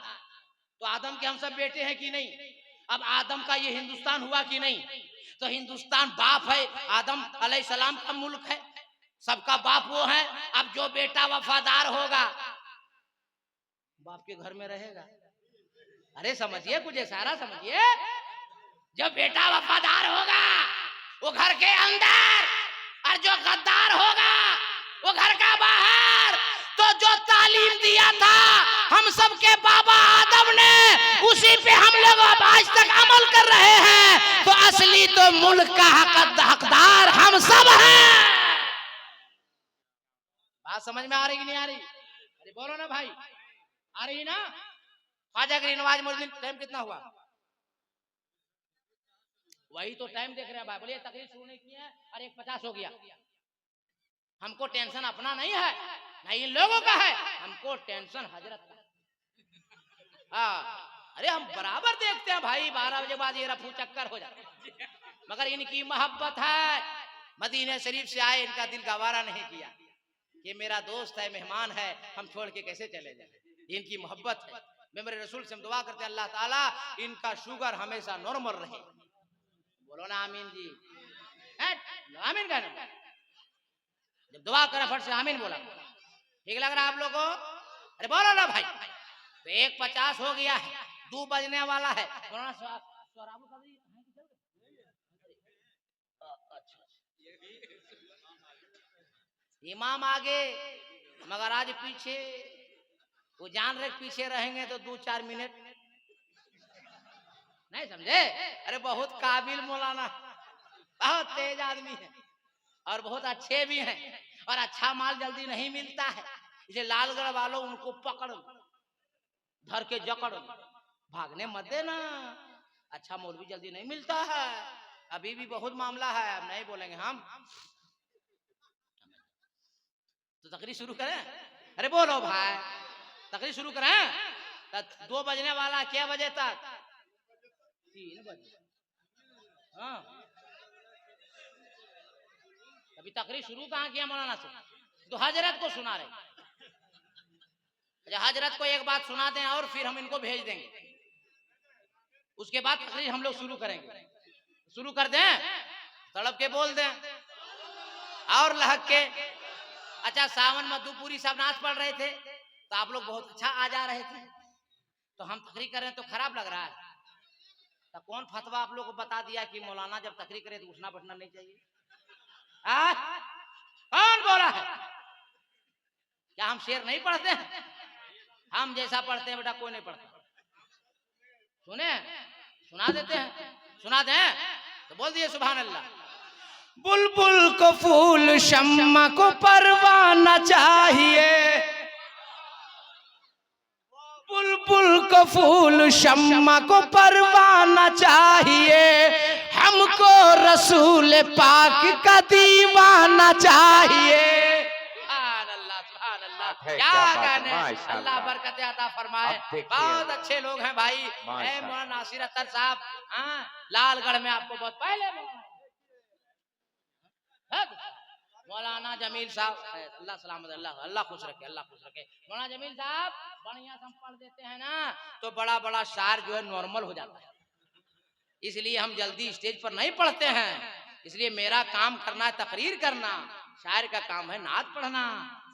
तो आदम के हम सब बेटे हैं कि नहीं? अब आदम का ये हिंदुस्तान हुआ कि नहीं? तो हिंदुस्तान बाप है, आदम अलैहिस्सलाम का मुल्क है, सबका बाप वो है। अब जो बेटा वफादार होगा बाप के घर में रहेगा। अरे समझिए, कुछ इशारा समझिए। जो बेटा वफादार होगा वो घर के अंदर, और जो गद्दार होगा वो घर का बाहर। तो जो तालीम दिया था हम सबके बाबा आदम ने, उसी पे हम लोग अब आज तक अमल कर रहे हैं। तो असली तो मुल्क का हकदार हम सब हैं। बात समझ में आ रही कि नहीं आ रही? अरे बोलो ना भाई, आ रही ना? ख्वाजा गरीब नवाज मुद्दीन, टाइम कितना हुआ? वही तो टाइम देख रहे हैं भाई। बोलिए तकरीर शुरू नहीं की है और 1:50 हो गया। हमको टेंशन अपना नहीं है, नहीं इन लोगों का है, हमको टेंशन हजरत का। हाँ, अरे हम बराबर देखते हैं भाई, 12 बजे बाद ये रफू चक्कर हो जाता है, मगर इनकी मोहब्बत है। मदीने शरीफ से आए, इनका दिल गवारा नहीं किया कि मेरा दोस्त है, मेहमान है, हम छोड़ के कैसे चले जाए। इनकी मोहब्बत है। मैं मेरे रसूल से हम दुआ करते हैं, अल्लाह ताला इनका शुगर हमेशा नॉर्मल रहे। बोलो ना आमीन जी। आमीन कहना, जब दुआ करा फट से आमीन बोला। ठीक लग रहा है आप लोगों को? अरे बोलो ना भाई। तो 1:50 हो गया है, 2 बजने वाला है। इमाम आगे मगर आज पीछे। वो जान रहे पीछे रहेंगे तो 2-4 मिनट नहीं समझे। अरे बहुत काबिल मौलाना, बहुत तेज आदमी है और बहुत अच्छे भी हैं, और अच्छा माल जल्दी नहीं मिलता है। इसे लालगढ़ वालों उनको पकड़ धर के जकड़, भागने मत देना। अच्छा मौलवी जल्दी नहीं मिलता है, अभी भी बहुत मामला है, अब नहीं बोलेंगे हम। तो तकरीर शुरू करें? अरे बोलो भाई, तकरीर शुरू करें? 2 बजने वाला, क्या बजे तक? 3 बजे। हाँ, अभी तकरीर शुरू कहाँ किया मौलाना से? तो हजरत को सुना रहे। अच्छा हजरत को एक बात सुना दें और फिर हम इनको भेज देंगे, उसके बाद तकरीर हम लोग शुरू करेंगे। शुरू कर दें, तड़प के बोल दें और लहक के। अच्छा सावन मधुपुरी सब नाच पढ़ रहे थे तो आप लोग बहुत अच्छा आ जा रहे थे, तो हम तकरीर कर रहे हैं तो खराब लग रहा है। तो कौन फतवा आप लोग को बता दिया कि मौलाना जब तकरीर करे तो उठना बैठना नहीं चाहिए? कौन बोला है? क्या हम शेर नहीं पढ़ते हैं? हम जैसा पढ़ते हैं बेटा कोई नहीं पढ़ता। सुने, सुना देते हैं, सुना दें तो बोल दिए सुभान अल्लाह। बुलबुल को फूल शम्मा को परवाना चाहिए, बुलबुल को फूल शम्मा को परवाना चाहिए, हमको रसूल पाक का दीवाना चाहिए। क्या गाने, अल्लाह बरकत अता फरमाए। बहुत अच्छे लोग हैं भाई। मौलाना नासिर अख्तर साहब, हाँ लालगढ़ में आपको बहुत पहले मौलाना जमील साहब, अल्लाह सलामत, अल्लाह खुश रखे, अल्लाह खुश रखे। मौलाना जमील साहब बढ़िया से हम पढ़ देते हैं ना तो बड़ा बड़ा शायर जो है नॉर्मल हो जाता है, इसलिए हम जल्दी स्टेज पर नहीं पढ़ते हैं। इसलिए मेरा काम करना है तकरीर करना, शायर का काम है नात पढ़ना।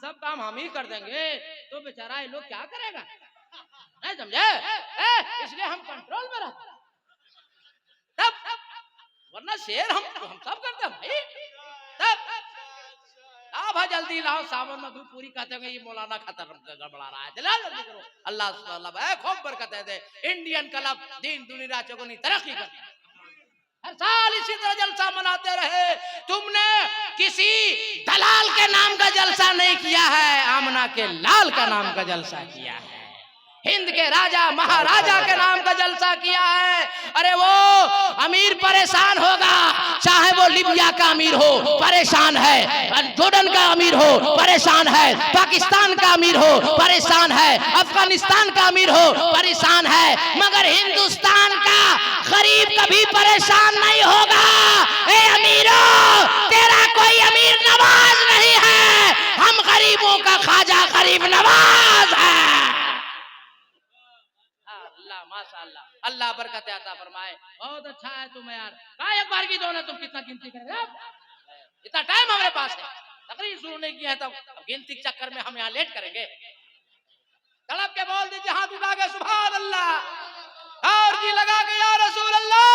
सब काम हम ही कर देंगे तो बेचारा ये लोग क्या करेगा, नहीं समझे? इसलिए हम कंट्रोल में रहते हैं, तब वरना शेर हम सब करते हैं भाई। तब भाई जल्दी लाओ, सावन मधुपुरी कहते हैं ये मौलाना खतर गड़बड़ा रहा है, चला जल्दी करो। अल्लाह खूब बरकत दे, इंडियन क्लब दीन दुनिया चौगुनी तरक्की कर। हर साल इसी तरह जलसा मनाते रहे। तुमने किसी दलाल के नाम का जलसा नहीं किया है, आमना के लाल का नाम का जलसा किया है, हिंद के राजा महाराजा के नाम का जलसा किया है। अरे वो अमीर परेशान होगा, चाहे वो लिबिया का अमीर हो परेशान है, जॉर्डन का अमीर हो परेशान है, पाकिस्तान का अमीर हो परेशान है, अफगानिस्तान का अमीर हो परेशान है, मगर हिंदुस्तान का गरीब कभी परेशान नहीं होगा। ए अमीरों, तेरा कोई अमीर नवाज नहीं है, हम गरीबों का ख्वाजा गरीब नवाज है। अल्लाह माशाअल्लाह, अल्लाह बरकत अता फरमाए। बहुत अच्छा है तुम यार, एक बार की दो ना, तुम कितना गिनती करेंगे, इतना टाइम हमारे पास है, तकरीर शुरू नहीं किया है तब गिनती के चक्कर में हम यहाँ लेट करेंगे। तड़प के बोल दीजिए, हाथ उठा के सुभान अल्लाह, और जी लगा के या रसूल अल्लाह।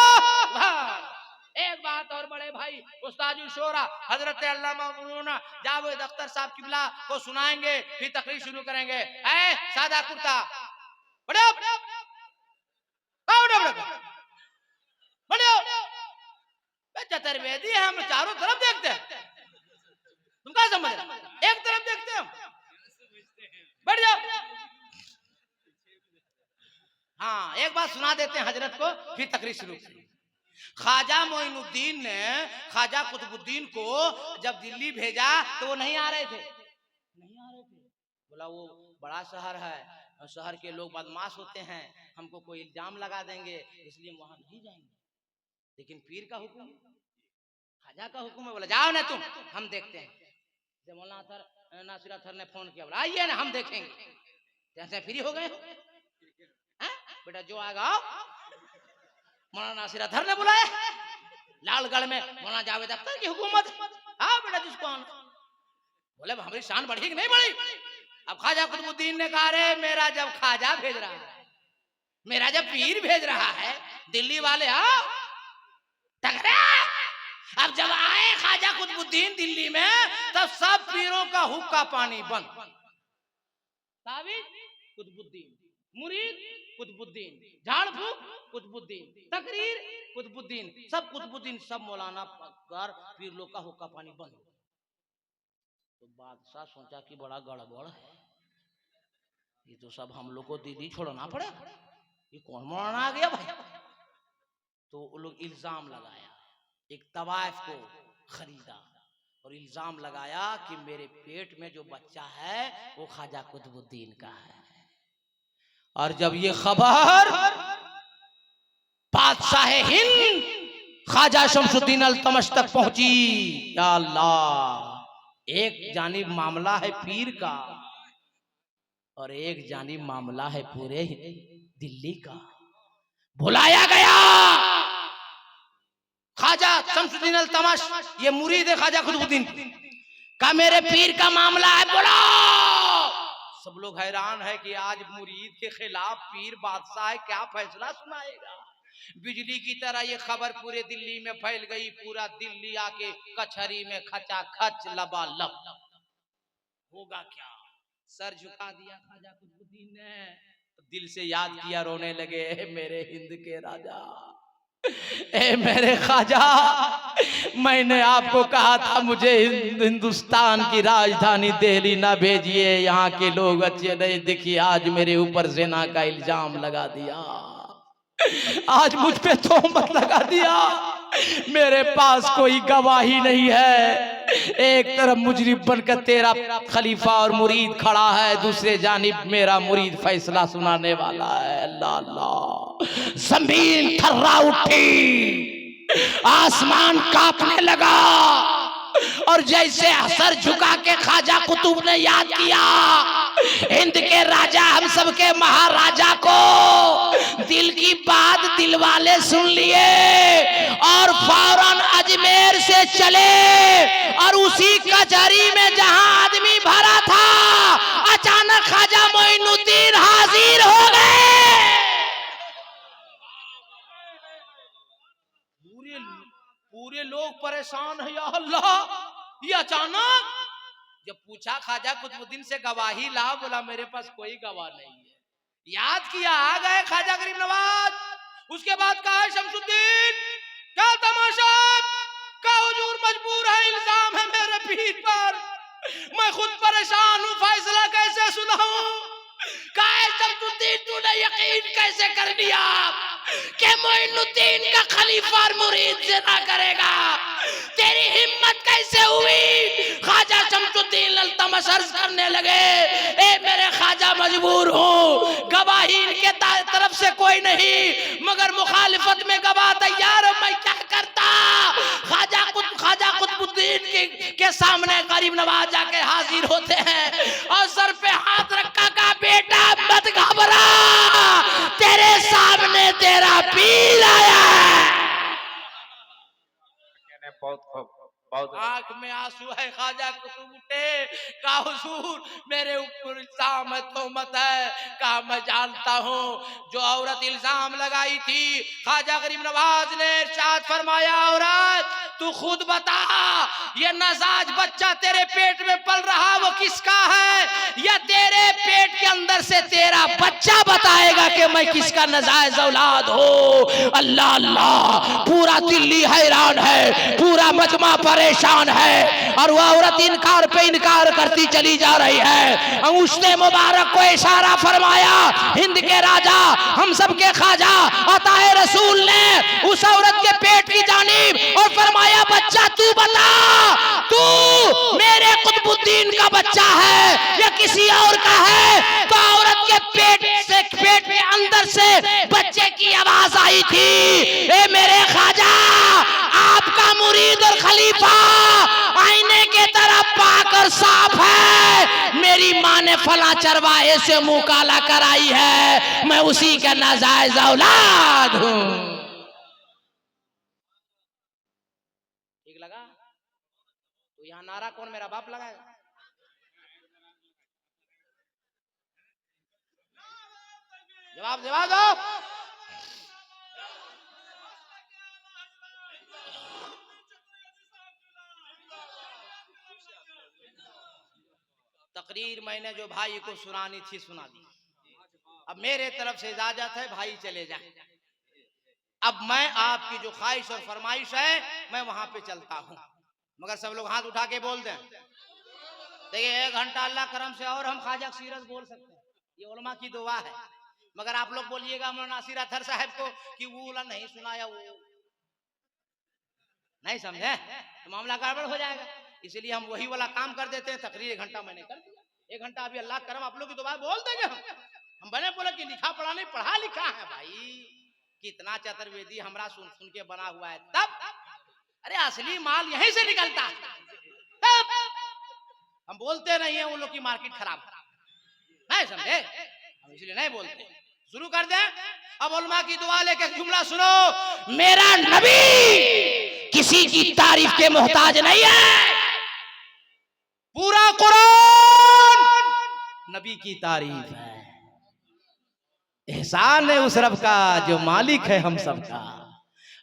एक बात और बड़े भाई उस्ताद शोरा हजरत अल्लामा मौलाना जावेद अख्तर साहब किबला को सुनाएंगे, फिर तकरीर शुरू करेंगे। ऐ सादा कुर्ता बड़े चतुर्वेदी है, हम चारों तरफ देखते हैं, तुम क्या समझ रहे? एक तरफ देखते हैं, बढ़ जाओ। हाँ, एक बात सुना देते हैं हजरत को, फिर तकरीर शुरू करेंगे। ख्वाजा मोइनुद्दीन ने ख्वाजा कुतुबुद्दीन को जब दिल्ली भेजा तो वो नहीं आ रहे थे, बोला वो बड़ा शहर है, शहर के लोग बदमाश होते हैं, हमको कोई इल्जाम लगा देंगे, इसलिए वहां नहीं जाएंगे। लेकिन पीर का हुक्म, ख्वाजा का हुक्म है, बोला जाओ ना तुम, हम देखते हैं। जब मौलाना नासिर अत्तर ने फोन किया, बोला आइए ना, हम देखेंगे। जैसे फ्री हो गए, बेटा जो आएगा। मौलाना नासिर अत्तर ने बुलाया लालगढ़ में, मौलाना जावेद अख्तर की हुकूमत। हाँ बेटा जिसको आना। बोले हमारी शान बढ़ी कि नहीं बढ़ी? अब ख्वाजा कुतुबुद्दीन ने कहा, रे मेरा जब ख्वाजा भेज रहा है, मेरा जब पीर भेज रहा है, दिल्ली वाले आओ टकरा। अब जब आए ख्वाजा कुतुबुद्दीन दिल्ली में, तब सब पीरों का हुक्का पानी बंद। तावीज़ कुतुबुद्दीन, मुरीद कुतुबुद्दीन, झाड़ फूक कुतुबुद्दीन, तकरीर कुतुबुद्दीन, सब कुतुबुद्दीन, सब मौलाना पकड़, पीर लोग का हुक्का पानी बंद। तो बादशाह सोचा कि बड़ा गड़बड़ है, ये तो सब हम लोग को दीदी छोड़ना पड़े, ये कौन मौलाना आ गया भाई। तो वो लोग इल्जाम लगाया, एक तवाइफ को खरीदा और इल्जाम लगाया कि मेरे पेट में जो बच्चा है वो ख्वाजा कुतुबुद्दीन का है। और जब ये खबर बादशाह हिंद ख्वाजा शमसुद्दीन अल्तमश तक पहुंची, या अल्लाह, एक जानिब मामला है पीर का और एक जानिब मामला है पूरे दिल्ली का। बुलाया गया ख्वाजा शमसुद्दीन अल्तमश, ये मुरीद है ख्वाजा कुतुबुद्दीन का, मेरे पीर का मामला है, बोलो। सब लोग हैरान है कि आज मुरीद के खिलाफ पीर बादशाह क्या फैसला सुनाएगा। बिजली की तरह ये खबर पूरे दिल्ली में फैल गई, पूरा दिल्ली आके कचहरी में खचा खच लबालब। होगा क्या? सर झुका दिया ख्वाजा कुतुबुद्दीन ने, दिल से याद किया, रोने लगे, मेरे हिंद के राजा, ए मेरे ख्वाजा, मैंने आपको कहा था मुझे हिंदुस्तान की राजधानी दिल्ली ना भेजिए, यहाँ के लोग अच्छे नहीं, देखिए आज मेरे ऊपर ज़िना का इल्जाम लगा दिया, आज मुझ पे तोहमत लगा दिया, मेरे पास कोई गवाही नहीं है। एक तरफ मुजरिम बनकर तेरा खलीफा और मुरीद खड़ा है, दूसरे जानिब मेरा मुरीद फैसला सुनाने वाला है। अल्लाह अल्लाह, जमीन थर्रा उठी, आसमान कांपने लगा, और जैसे सर झुका के ख्वाजा कुतुब ने याद किया, हिंद के राजा, हम सब के महाराजा को दिल की बात दिल वाले सुन लिए और फौरन अजमेर से चले, और उसी कचहरी में जहां आदमी भरा था, अचानक ख्वाजा मोइनुद्दीन हाजिर हो गए। पूरे लोग परेशान है, या अल्लाह, ये अचानक। जब पूछा ख्वाजा कुतुबुद्दीन से गवाही ला, बोला मेरे पास कोई गवाह नहीं है। याद किया, आ गए ख्वाजा गरीब नवाज। उसके बाद कहा शमसुद्दीन क्या तमाशा है? क्या हुजूर मजबूर है, इल्जाम है मेरे पीर पर, मैं खुद परेशान हूँ, फैसला कैसे सुनाऊं? शमसुद्दीन तूने यकीन कैसे कर लिया कि मोइनुद्दीन का खलीफा और मुरीद जिना करेगा? तेरी हिम्मत कैसे हुई? ख्वाजा शमसुद्दीन अल्तमश अर्ज करने लगे, ए मेरे ख्वाजा मजबूर हूँ, गवाही इनके तरफ से कोई नहीं, मगर मुखालिफत में गवाह तैयार है, मैं क्या करता? ख्वाजा कुतुबुद्दीन के सामने गरीब नवाज जाके हाजिर होते हैं और सर पे हाथ रखा, का बेटा मत घबरा, तेरे सामने तेरा पीर आया है। बहुत खूब, बहुत आंख में आंसू है, ख्वाजा कुतुब उठे, कहा हुजूर मेरे ऊपर इल्जाम है, तोहमत है। कहा मैं जानता हूँ, जो औरत इल्जाम लगाई थी, ख्वाजा गरीब नवाज ने इरशाद फरमाया, औरत तू खुद बता, ये नाजायज बच्चा तेरे पेट में पल रहा वो किसका है, या तेरे पेट के अंदर से तेरा बच्चा बताएगा कि मैं किसका नाजायज औलाद हूँ? अल्लाह अल्लाह, पूरा दिल्ली हैरान है, पूरा मजमा परेशान है, और वह औरत इनकार पे इनकार करती चली जा रही है। उसने मुबारक को इशारा फरमाया, हिंद के राजा हम सब के ख्वाजा अताए रसूल ने उस औरत के पेट की जानिब और फरमाया, बच्चा तू बता, तू मेरे कुतुबुद्दीन का बच्चा है या किसी और का है? तो औरत के पेट के अंदर से बच्चे की आवाज आई थी, ए मेरे ख्वाजा, आपका मुरीद और खलीफा आईने के तरफ पाकर साफ है, मेरी माँ ने फला चरवाहे से मुंह काला कराई है, मैं उसी का नाजायज औलाद हूँ। ठीक लगा? तो यहाँ नारा कौन मेरा बाप लगाएगा? जवाब दो। तकरीर मैंने जो भाई को सुनानी थी सुना दी, अब मेरे तरफ से इजाजत है, भाई चले जाए। अब मैं आपकी जो ख्वाहिश और फरमाइश है मैं वहां पे चलता हूं, मगर सब लोग हाथ उठा के बोल दें। देखिए 1 घंटा अल्लाह करम से और हम ख्वाजा सीरत बोल सकते हैं, ये उलमा की दुआ है, मगर आप लोग बोलिएगा मौलाना नासिर अतहर साहब को कि वो नहीं सुनाया, वो नहीं समझे तो मामला गड़बड़ हो जाएगा, इसलिए हम वही वाला काम कर देते हैं। तकरीर 1 घंटा मैंने कर दिया, 1 घंटा अभी अल्लाह करम आप लोग की दुआ बोल देंगे। हम बने बोले कि लिखा पढ़ा नहीं, पढ़ा लिखा है भाई, कितना चतुर्वेदी हमरा सुन सुन के बना हुआ है, तब अरे असली माल यहीं से निकलता है, तब हम बोलते नहीं है वो लोग की मार्केट खराब नहीं समझे, हम इसलिए नहीं बोलते। शुरू कर दें। अब उलमा की दुआ लेके जुमला सुनो, मेरा नबी किसी की तारीफ के मोहताज नहीं है, पूरा कुरान नबी की तारीफ है, एहसान है उस रब का जो मालिक है हम सब का।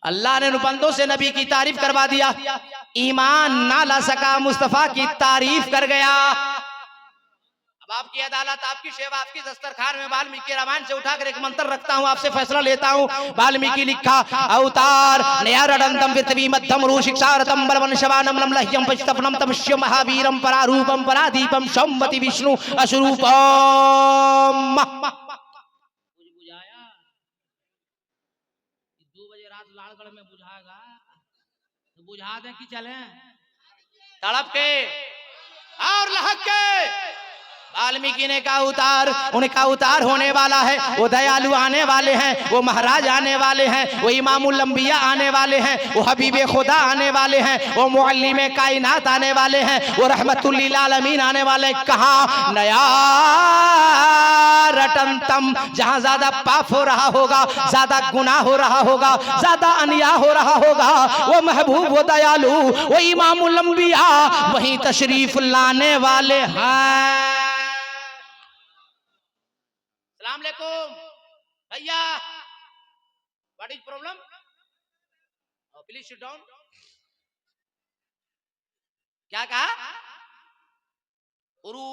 अल्लाह ने बंदों से नबी की तारीफ करवा दिया, ईमान ना ला सका, मुस्तफा की तारीफ कर गया। अब आपकी अदालत, आपकी सेवा, आपकी दस्तरखान में वाल्मीकि रामायण से उठाकर एक मंत्र रखता हूँ, आपसे फैसला लेता हूँ। वाल्मीकि लिखा, अवतार नयारडंतम पृथ्वी मध्यम रू शिक्षारतम बलवन शवानम लम्लह्यम पश्तपनम तमश्य महावीरम परारूपम परादीपम संवति विष्णु अशरूपम। बुझाया 2 बजे रात लालगढ़ में बुझाएगा तो बुझा दे कि चले तड़प के और लहक के। वाल्मीकि ने कहा उतार, उनका उतार होने वाला है, वो दयालु आने वाले हैं, वो महाराज आने वाले हैं, वो इमामुल अंबिया आने वाले हैं, वो हबीबे खुदा आने वाले हैं, वो मुअल्लिमे कायनात आने वाले हैं, वो रहमतुल लिल आलमीन आने वाले। कहा नया रटनतम, जहां ज्यादा पाप हो रहा होगा, ज्यादा गुनाह हो रहा होगा, ज्यादा अन्याय हो रहा होगा, वो महबूब, वो दयालु, वो इमामुल अंबिया वहीं तशरीफ लाने वाले हैं। अस्सलाम वालेकुम भैया, what is problem, please sit down. क्या कहा? उरू,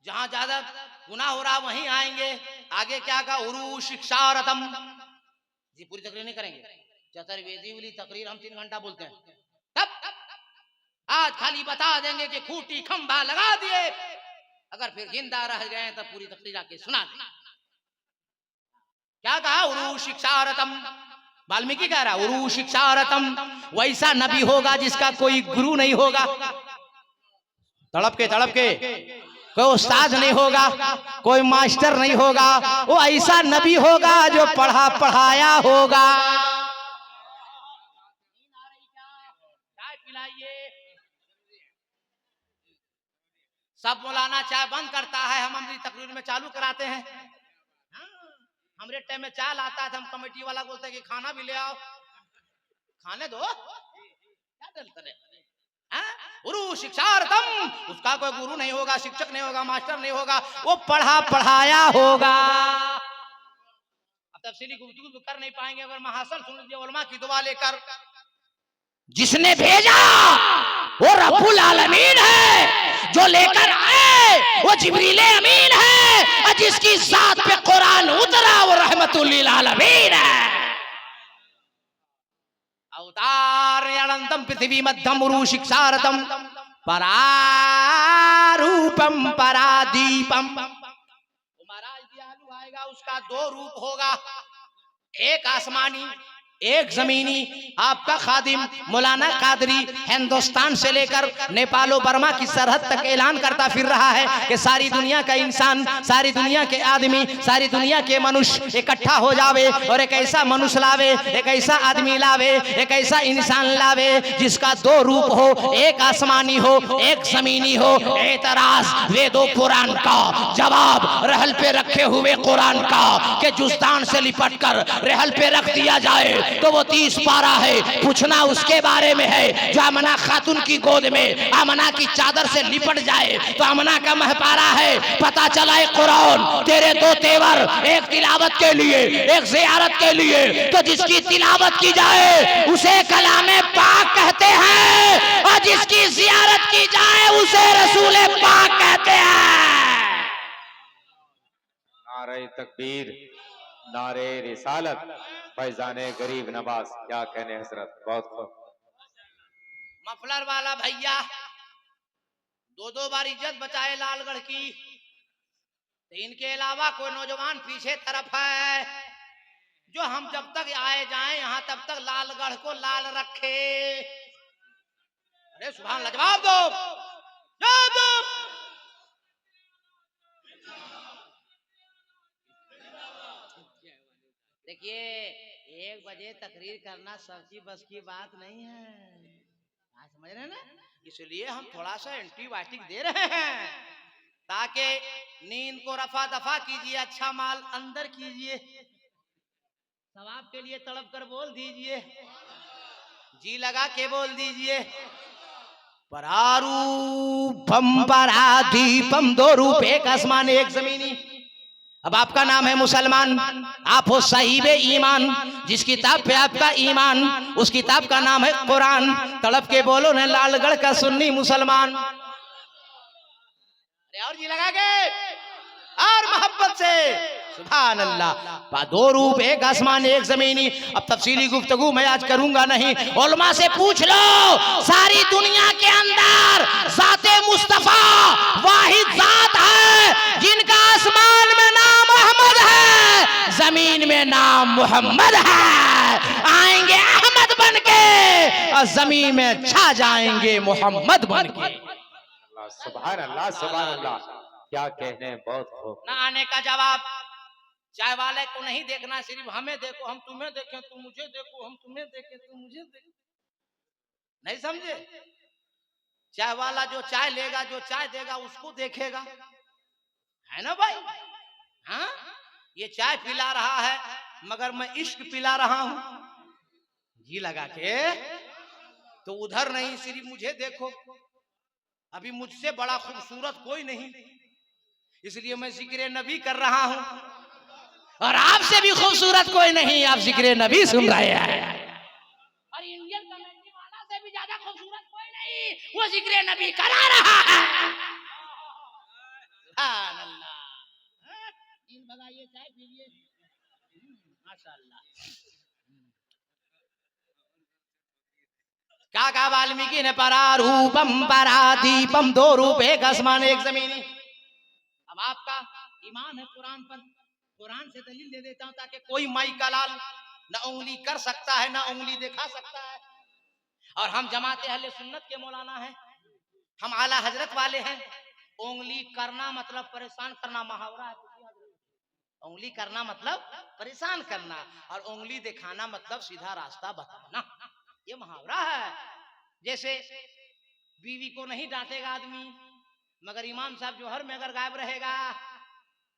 जहां ज्यादा गुनाह हो रहा वहीं आएंगे। आगे क्या कहा? उरू शिक्षारतम, जी पूरी तकरीर नहीं करेंगे, चतुर्वेदी वाली तकरीर हम 3 घंटा बोलते हैं, तब आज खाली बता देंगे कि खूंटी खंभा लगा दिए, अगर फिर जिंदा रह गए तब पूरी तकरीर आके सुना दें। क्या कहा? उरु शिक्षारतम, वाल्मीकि कह रहा उरु शिक्षारतम, वैसा नबी होगा जिसका कोई गुरु नहीं होगा, तड़प के कोई उस्ताद नहीं होगा, कोई मास्टर नहीं होगा, वो ऐसा नबी होगा जो पढ़ा पढ़ाया होगा। चाय पिलाइए, सब मौलाना चाय बंद करता है, हम हमारी तकरीर में चालू कराते हैं। हमारे टाइम में चाय आता था, हम कमेटी वाला बोलते हैं कि खाना भी ले आओ, खाने दो, क्या डरते हैं? गुरु शिक्षार्थम, उसका कोई गुरु नहीं होगा, शिक्षक नहीं होगा, मास्टर नहीं होगा, वो पढ़ा पढ़ाया होगा। अब तफसीली गुफ्तगू कर नहीं पाएंगे, अगर महासन सुन लीजिए उलमा की दुआ लेकर। जिसने भेजा वो रब्बुल आलमीन है, जो लेकर आए वो जिब्रील अमीन है, और जिसकी जात पे कुरान उतरा वो रहमतुल लिल आलमीन है। अवतार अनंतम पृथ्वी मध्यम उरु शिक्षारतम परारूपम परादीपम। महाराज दयालु आएगा, उसका 2 रूप होगा, एक आसमानी एक जमीनी। आपका खादिम मौलाना कादरी हिंदुस्तान से लेकर नेपाल और बर्मा की सरहद तक ऐलान करता फिर रहा है कि सारी दुनिया का इंसान, सारी दुनिया के आदमी, सारी दुनिया के मनुष्य इकट्ठा हो जावे और एक ऐसा मनुष्य लावे, एक ऐसा आदमी लावे, एक ऐसा इंसान लावे जिसका 2 रूप हो, एक आसमानी हो एक जमीनी हो। एतराज वेदों कुरान का, जवाब रहल पे रखे हुए कुरान का कि जुस्तान से लिपट कर रहल पे रख दिया जाए तो वो 30 पारा है, पूछना उसके बारे में है। जो अमना खातून की गोद में अमना की चादर से लिपट जाए तो अमना का महपारा है। पता चला है कुरान तेरे 2 तेवर, एक तिलावत के लिए एक ज़ियारत के लिए, तो जिसकी तिलावत की जाए उसे कलामे पाक कहते हैं और जिसकी ज़ियारत की जाए उसे रसूले पाक कहते हैं। नारे तकबीर, नारे रिसालत, फैजाने गरीब नवाज, क्या कहने हजरत, बहुत खूब। मफलर वाला भैया 2 बार इज्जत बचाए लालगढ़ की, तो इनके अलावा कोई नौजवान पीछे तरफ है जो हम जब तक आए जाएं यहाँ तब तक लालगढ़ को लाल रखे। अरे सुभान अल्लाह, जवाब दो, जवाब दो। देखिए 1 बजे तकरीर करना सबकी बस की बात नहीं है, समझ रहे हैं ना? इसलिए हम थोड़ा सा एंटीबायोटिक दे रहे हैं ताकि नींद को रफा दफा कीजिए, अच्छा माल अंदर कीजिए, सवाब के लिए तड़प कर बोल दीजिए, जी लगा के बोल दीजिए। परारूपम परादीपम, 2 रूप, एक आसमान एक जमीनी। अब आपका नाम है मुसलमान, आप हो साहिब ईमान, जिस किताब पे आपका ईमान उस किताब का नाम है कुरान। तड़प के बोलो न लालगढ़ का सुन्नी मुसलमान। अरे और जी लगा के और मोहब्बत से, सुभान अल्लाह। 2 रूप, एक आसमान एक जमीनी। अब तफसीली गुफ्तगू मैं आज करूंगा नहीं, उलमा से पूछ लो, सारी दुनिया के अंदर जाते मुस्तफा वाहिद जात है जिनका आसमान में नाम अहमद है, जमीन में नाम मोहम्मद है। आएंगे अहमद बन के और जमीन में छा जाएंगे मोहम्मद बन के। सुभान अल्लाह, सुभान अल्लाह, क्या कहने, बहुत खूब। ना आने का जवाब, चाय वाले को नहीं देखना, सिर्फ हमें देखो, हम तुम्हें देखें, तुम मुझे देखो, हम तुम्हें देखें, तुम मुझे देखो। नहीं समझे? चाय वाला जो चाय लेगा, जो चाय देगा उसको देखेगा, है ना भाई? हाँ, ये चाय पिला रहा है मगर मैं इश्क पिला रहा हूं, जी लगा के। तो उधर नहीं, सिर्फ मुझे देखो, अभी मुझसे बड़ा खूबसूरत कोई नहीं, इसलिए मैं जिक्र नबी कर रहा हूं, और आपसे भी खूबसूरत कोई नहीं, आप जिक्र नबी सुन रहे हैं। और इंडियन कमेटी वाला से भी ज्यादा खूबसूरत कोई नहीं, वो जिक्र नबी करा रहा है। सुभान अल्लाह। नींद भगाइए, चाय पीजिए, माशाअल्लाह। क्या कहा वाल्मीकि ने? परारूपम परादीपम, 2 रूप, एक आसमान एक जमीनी। अब आपका ईमान है कुरान पर, कुरान से दलील दे देता हूं ताकि कोई माई का लाल न उंगली कर सकता है न उंगली दिखा सकता है। और हम जमाते अहले सुन्नत के मौलाना हैं, हम आला हजरत वाले हैं। उंगली करना मतलब परेशान करना, मुहावरा है। उंगली करना मतलब परेशान करना, और उंगली दिखाना मतलब सीधा रास्ता बताना, ये मुहावरा है। जैसे बीवी को नहीं डांटेगा आदमी, मगर इमाम साहब जोहर में अगर गायब रहेगा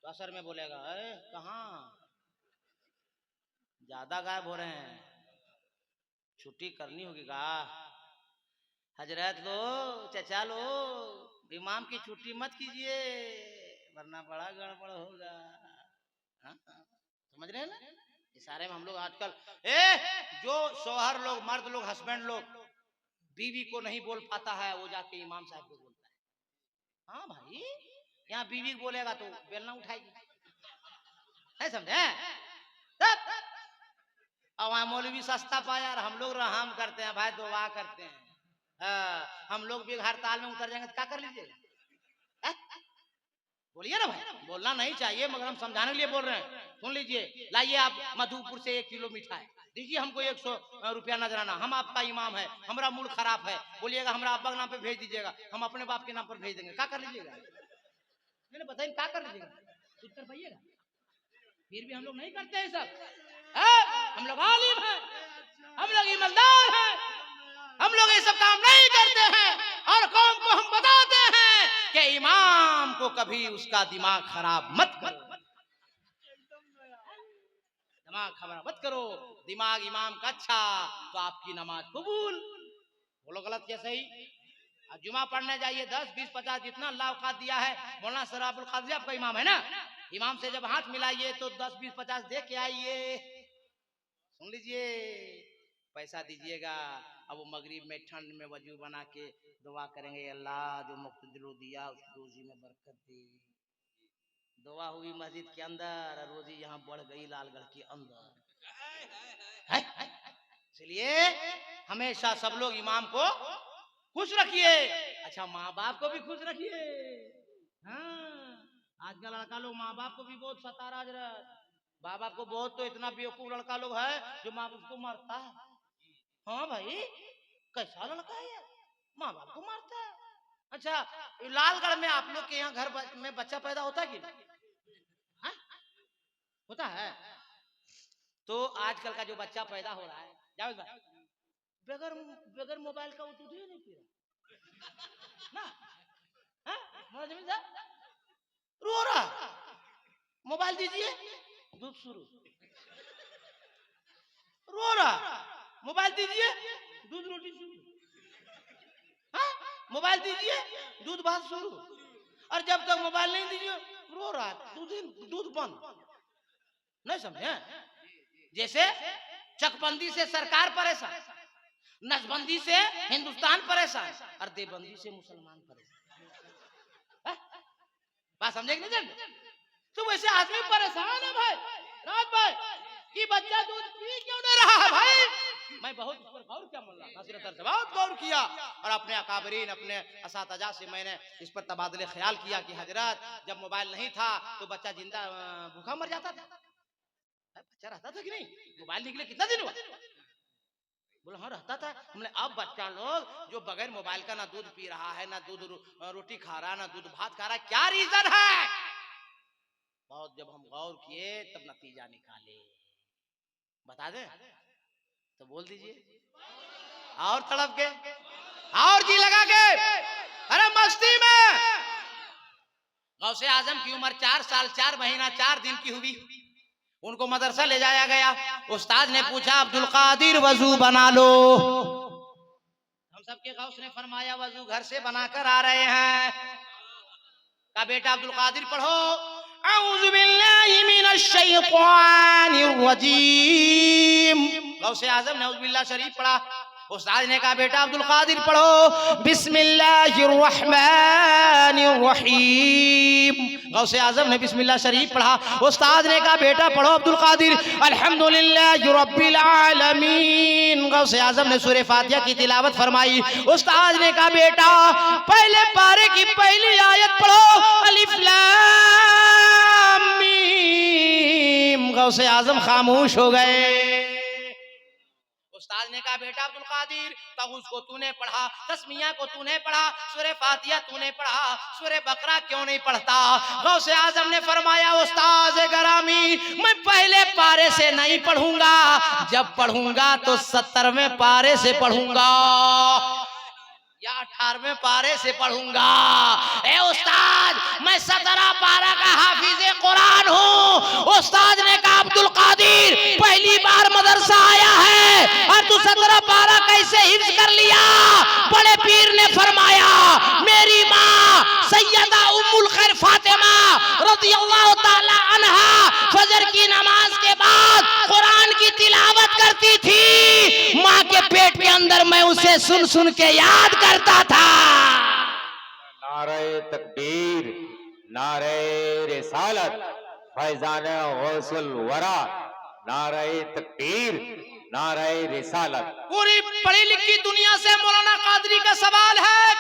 तो असर में बोलेगा, कहाँ ज्यादा गायब हो रहे हैं, छुट्टी करनी होगी का? हजरत लो, चचा लो, इमाम की छुट्टी मत कीजिए वरना बड़ा गड़बड़ होगा। समझ रहे हैं ना? इशारे में हम लोग आजकल जो शोहर लोग, मर्द लोग, हस्बैंड लोग बीवी को नहीं बोल पाता है, वो जाके इमाम साहब को बोलता है। हाँ भाई, यहाँ बीवी बोलेगा तो बेलना उठाएगी, नहीं समझे? और वहां मौलवी सस्ता पाया और हम लोग रहम करते हैं भाई, दुआ करते हैं। हम लोग भी हड़ताल में उतर जाएंगे तो क्या कर लीजिएगा? बोलिए ना भाई, बोलना नहीं चाहिए मगर हम समझाने के लिए बोल रहे हैं। सुन लीजिए, लाइए आप मधुपुर से 1 किलो मिठाई, दीजिए हमको 100 रुपया नजराना, हम आपका इमाम है, हमारा मूड खराब है, बोलिएगा हमारा अब्बा के नाम पे भेज दीजिएगा, हम अपने बाप के नाम पर भेज देंगे, क्या कर लीजिएगा? मैंने बताइए क्या कर लीजिएगा? कुछ कर पाइएगा? फिर भी हम लोग नहीं करते हैं सब। हम लोग आलिम हैं, हम लोग ईमानदार हैं, हम लोग ये सब काम नहीं करते हैं, और कौम को हम बताते हैं कि इमाम को कभी उसका दिमाग खराब मत करो, दिमाग खराब मत करो। दिमाग इमाम का अच्छा तो आपकी नमाज कबूल। बोलो गलत क्या सही? जुमा पढ़ने जाइए, 10, 20, 50 जितना अल्लाह औकात दिया है। मौलाना सराबुल कादरी आपका इमाम है ना, इमाम से जब हाथ मिलाइए तो 10, 20, 50 दे के आइए। सुन लीजिए, पैसा दीजिएगा, अब वो मगरिब में ठंड में वजू बना के दुआ करेंगे, अल्लाह जो मुक्तदिर दिया उस रोजी में बरकत दे। दुआ हुई मस्जिद के अंदर, रोजी यहाँ बढ़ गई लालगढ़ के अंदर। इसलिए हमेशा सब लोग इमाम को खुश रखिए, अच्छा माँ बाप को भी खुश रखिए। हाँ, आजकल लड़का लोग माँ बाप को भी बहुत सता रहा है। माँ बाप को बहुत, तो इतना बेवकूफ लड़का लोग है जो माँ बाप को मारता है। हाँ भाई, कैसा लड़का है यार, माँ बाप को मारता है। अच्छा, लालगढ़ में आप लोग के यहाँ घर में बच्चा पैदा होता है कि नहीं? होता है। तो आजकल का जो बच्चा पैदा हो रहा है, जावेद भाई, बगैर बगैर मोबाइल का वो दूध ही नहीं पी रहा ना, रो रहा, मोबाइल दीजिए दूध शुरू, रो रहा, मोबाइल दीजिए दूध रोटी शुरू, मोबाइल दीजिए दूध भात शुरू, और जब तक मोबाइल नहीं दीजिए रो रहा, दूध बंद। नहीं समझे? जैसे चकबंदी से सरकार परेशान, नसबंदी से हिंदुस्तान परेशान, और देवबंदी से मुसलमान परेशान। बात समझे कि नहीं? तो वैसे आदमी परेशान है भाई, रात भाई कि बच्चा दूध पी क्यों नहीं रहा है भाई। मैं बहुत इस पर गौर किया, मुल्ला नासिर से बहुत गौर किया, और अपने अकाबरीन, अपने असातिज़ा से मैंने इस पर तबादले ख्याल किया कि हजरत जब मोबाइल नहीं था तो बच्चा जिंदा भूखा मर जाता था। बच्चा रहता था कि नहीं? मोबाइल निकले कितना दिन हुआ? बोला हाँ रहता था। हमने अब बच्चा लोग जो बगैर मोबाइल का ना दूध पी रहा है, ना दूध रोटी खा रहा है, ना दूध भात खा रहा है, क्या रीजन है? बहुत जब हम गौर किए तब नतीजा निकाले। बता दे तो बोल दीजिए, और तड़प के, और जी लगा के, अरे मस्ती में। गौसे आजम की उम्र 4 साल 4 महीना 4 दिन की हुई। उनको मदरसा ले जाया गया। उस्ताद ने पूछा अब्दुल कादिर वजू बना लो। हम सबके गौस ने फरमाया वजू घर से बनाकर आ रहे हैं। का बेटा अब्दुल कादिर पढ़ो, औज़ु बिल्लाहि मिनश शैतानिर रजीम। गौसे आजम ने औज़ु बिल्लाह शरीफ पढ़ा। उस्ताद ने कहा बेटा अब्दुल कादिर पढ़ो बिस्मिल्लाहिर्रहमानिर्रहीम। गौसे आजम ने बिस्मिल्लाह शरीफ पढ़ा। उस्ताद ने कहा बेटा पढ़ो अब्दुल कादिर अल्हम्दुलिल्लाहि रब्बिल आलमीन। गौसे आजम ने सूरह फातिहा की तिलावत फरमाई। उस्ताद ने कहा बेटा पहले पारे की पहली आयत पढ़ो अलिफ लाम मीम। गौसे आजम खामोश हो गए। उस्ताद ने कहा बेटा अब्दुल कादिर तऊज़ को तूने पढ़ा, तस्मिया को तूने पढ़ा, सूरह फातिहा तूने पढ़ा, सूरह बकरा क्यों नहीं पढ़ता? गौसे आजम ने फरमाया उस्ताद गरामी मैं पहले पारे से नहीं पढ़ूंगा, जब पढ़ूंगा तो 70वें पारे से पढ़ूंगा या 18वें पारे से पढ़ूंगा। ए उस्ताद मैं 17 पारा का हाफिज़े कुरान हूँ। उस्ताद ने कहा अब्दुल कादिर पहली बार मदरसा आया है और तू 17 पारा कैसे हिफ्ज कर लिया? बड़े पीर ने फरमाया मेरी माँ सैयदा उम्मुल खैर फातिमा रज़ियल्लाहु ताला अन्हा फजर की नमाज के बाद कुरान की तिलावत करती थी। माँ के पेट के अंदर मैं उसे सुन सुन के याद करता था। नारे तकबीर, नारे रिसालत, फैजान गौसुल वरा, नारे तकबीर, नारे रिसालत। पूरी पढ़ी लिखी दुनिया से मौलाना कादरी का सवाल है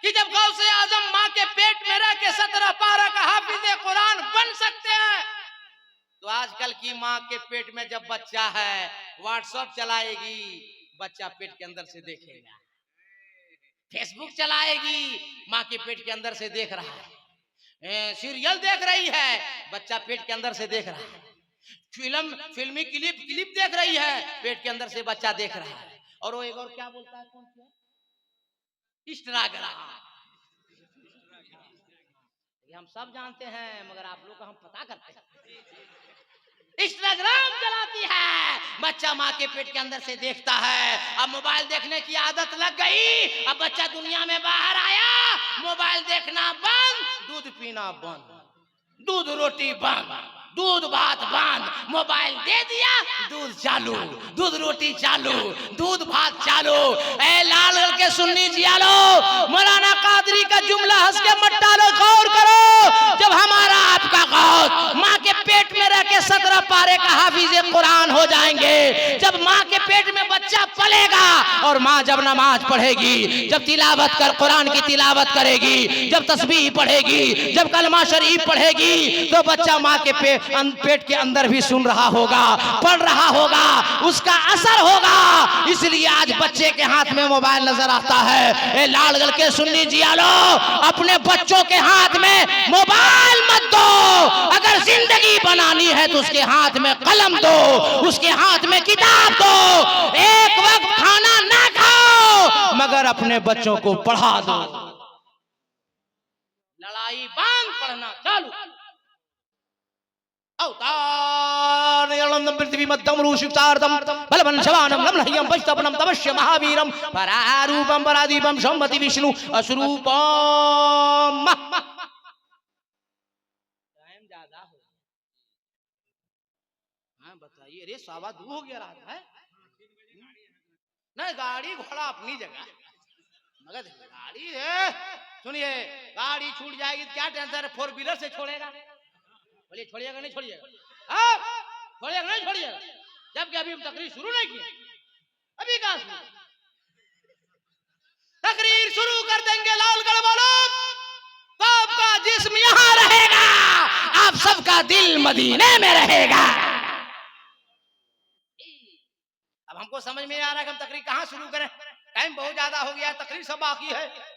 कि जब गौसे आजम माँ के पेट में रह के 17 पारा का हाफिज़े कुरान बन सकते हैं, तो आजकल की माँ के पेट में जब बच्चा है व्हाट्सएप चलाएगी, बच्चा पेट के अंदर से देखेगा, फेसबुक चलाएगी, माँ के पेट के अंदर से देख रहा है, सीरियल देख रही है, बच्चा पेट के अंदर से देख रहा है, फिल्मी क्लिप देख रही है, पेट के अंदर से बच्चा देख रहा है। और वो एक और क्या बोलता है, कौन सा? इंस्टाग्राम। हम सब जानते हैं मगर आप लोग का हम पता करते हैं। इंस्टाग्राम चलाती है, बच्चा माँ के पेट के अंदर से देखता है। अब मोबाइल देखने की आदत लग गई, अब बच्चा दुनिया में बाहर आया, मोबाइल देखना बंद, दूध पीना बंद, दूध रोटी बंद, दूध भात बंद, मोबाइल दे दिया दूध चालू, दूध रोटी चालू, दूध भात चालू। ए लाल के सुन्नी जियालो, मौलाना कादरी का जुमला हंस के मत डालो, गौर करो। जब हमारा आपका गौर माँ के पेट में रह के 17 पारे का हाफिज़े कुरान हो जाएंगे, जब माँ के पेट में बच्चा पलेगा और माँ जब नमाज पढ़ेगी, जब तिलावत कर कुरान की तिलावत करेगी, जब तस्बीह पढ़ेगी, जब कलमा शरीफ पढ़ेगी, तो बच्चा माँ के पेट के अंदर भी सुन रहा होगा, पढ़ रहा होगा, उसका असर होगा। इसलिए आज बच्चे के हाथ में मोबाइल नजर आता है। ए लालगल के सुन्नी जियालो, अपने बच्चों के हाथ में मोबाइल मत दो। अगर जिंदगी बनानी है तो उसके हाथ में कलम दो, उसके हाथ में किताब दो। एक वक्त खाना ना खाओ मगर अपने बच्चों को पढ़ा दो। लड़ाई बांध, पढ़ना चालू। पृथ्वी मध्यम रूषितार्दम बलवन शवानम लम्लह्यम वैष्णवनम तमस्य महावीरम परारूपम परादीपम सोमवती विष्णु अशरूपम। टाइम ज्यादा हो, हाँ बताइए। अरे 2:15 हो गया रात है ना। गाड़ी घोड़ा अपनी जगह, मगर गाड़ी है, सुनिए गाड़ी छूट जाएगी क्या टेंशन है? 4 व्हीलर से छोड़ेगा? बोलिए छोड़िएगा नहीं छोड़िएगा? छोड़िएगा नहीं छोड़िएगा? जबकि अभी हम तकरीर शुरू नहीं की, अभी कहां शुरू? तकरीर शुरू कर देंगे लालगढ़ वालों तो आपका जिस्म यहां रहेगा, आप सबका दिल मदीने में रहेगा। अब हमको समझ में आ रहा है कि हम तकरीर कहां शुरू करें, टाइम बहुत ज्यादा हो गया है, तकरीर सब बाकी है।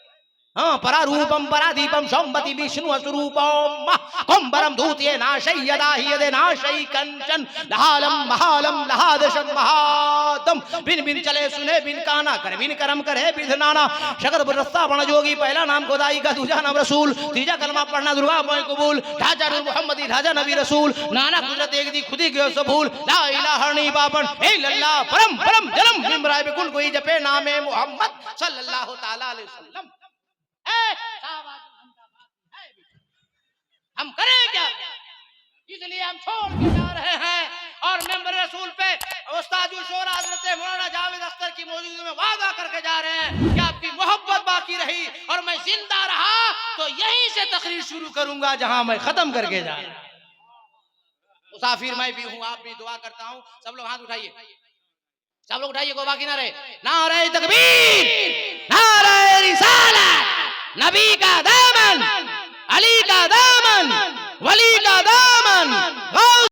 हाँ, परारूपम परादीपम सोमवती विष्णु स्वरूपम कंबरम धूते नाशयदा हियदे नाशय कंचन लहालम महालम लहादशम महातम बिन बिन चले सुने बिन काना करे बिन करम करे विधनाना शकर बरस्ता बन जोगी। पहला नाम खुदाई का, दूसरा नाम रसूल, तीसरा कलमा पढ़ना दुर्गा मोय कबूल, ढांचा नूर मोहम्मदी ढांचा नबी रसूल, नाना कुदरत एक दी खुदी के सबूल, ला इलाहा नहीं बाबन ए लल्ला परम परम जन्म निमराय बिकुल कोई जपे नामे मोहम्मद सल्लल्लाहु ताला अलैहि वसल्लम। हम करें क्या? इसलिए हम छोड़ के जा रहे हैं और मेंबर रसूल पे उस्ताद ताजुल शोरा हजरत मौलाना जावेद अख्तर की मौजूदगी में वादा करके जा रहे हैं कि आपकी मोहब्बत बाकी रही और मैं जिंदा रहा तो यहीं से तकरीर शुरू करूंगा जहां मैं खत्म करके जा रहा हूं। मुसाफिर मैं भी हूं, आप भी दुआ करता हूं। सब लोग हाथ उठाइए, सब लोग उठाइए, कोई बाकी ना रहे। नारे तकबीर, नारे रिसालत, नबी का दामन, अली का दामन, वली का दामन,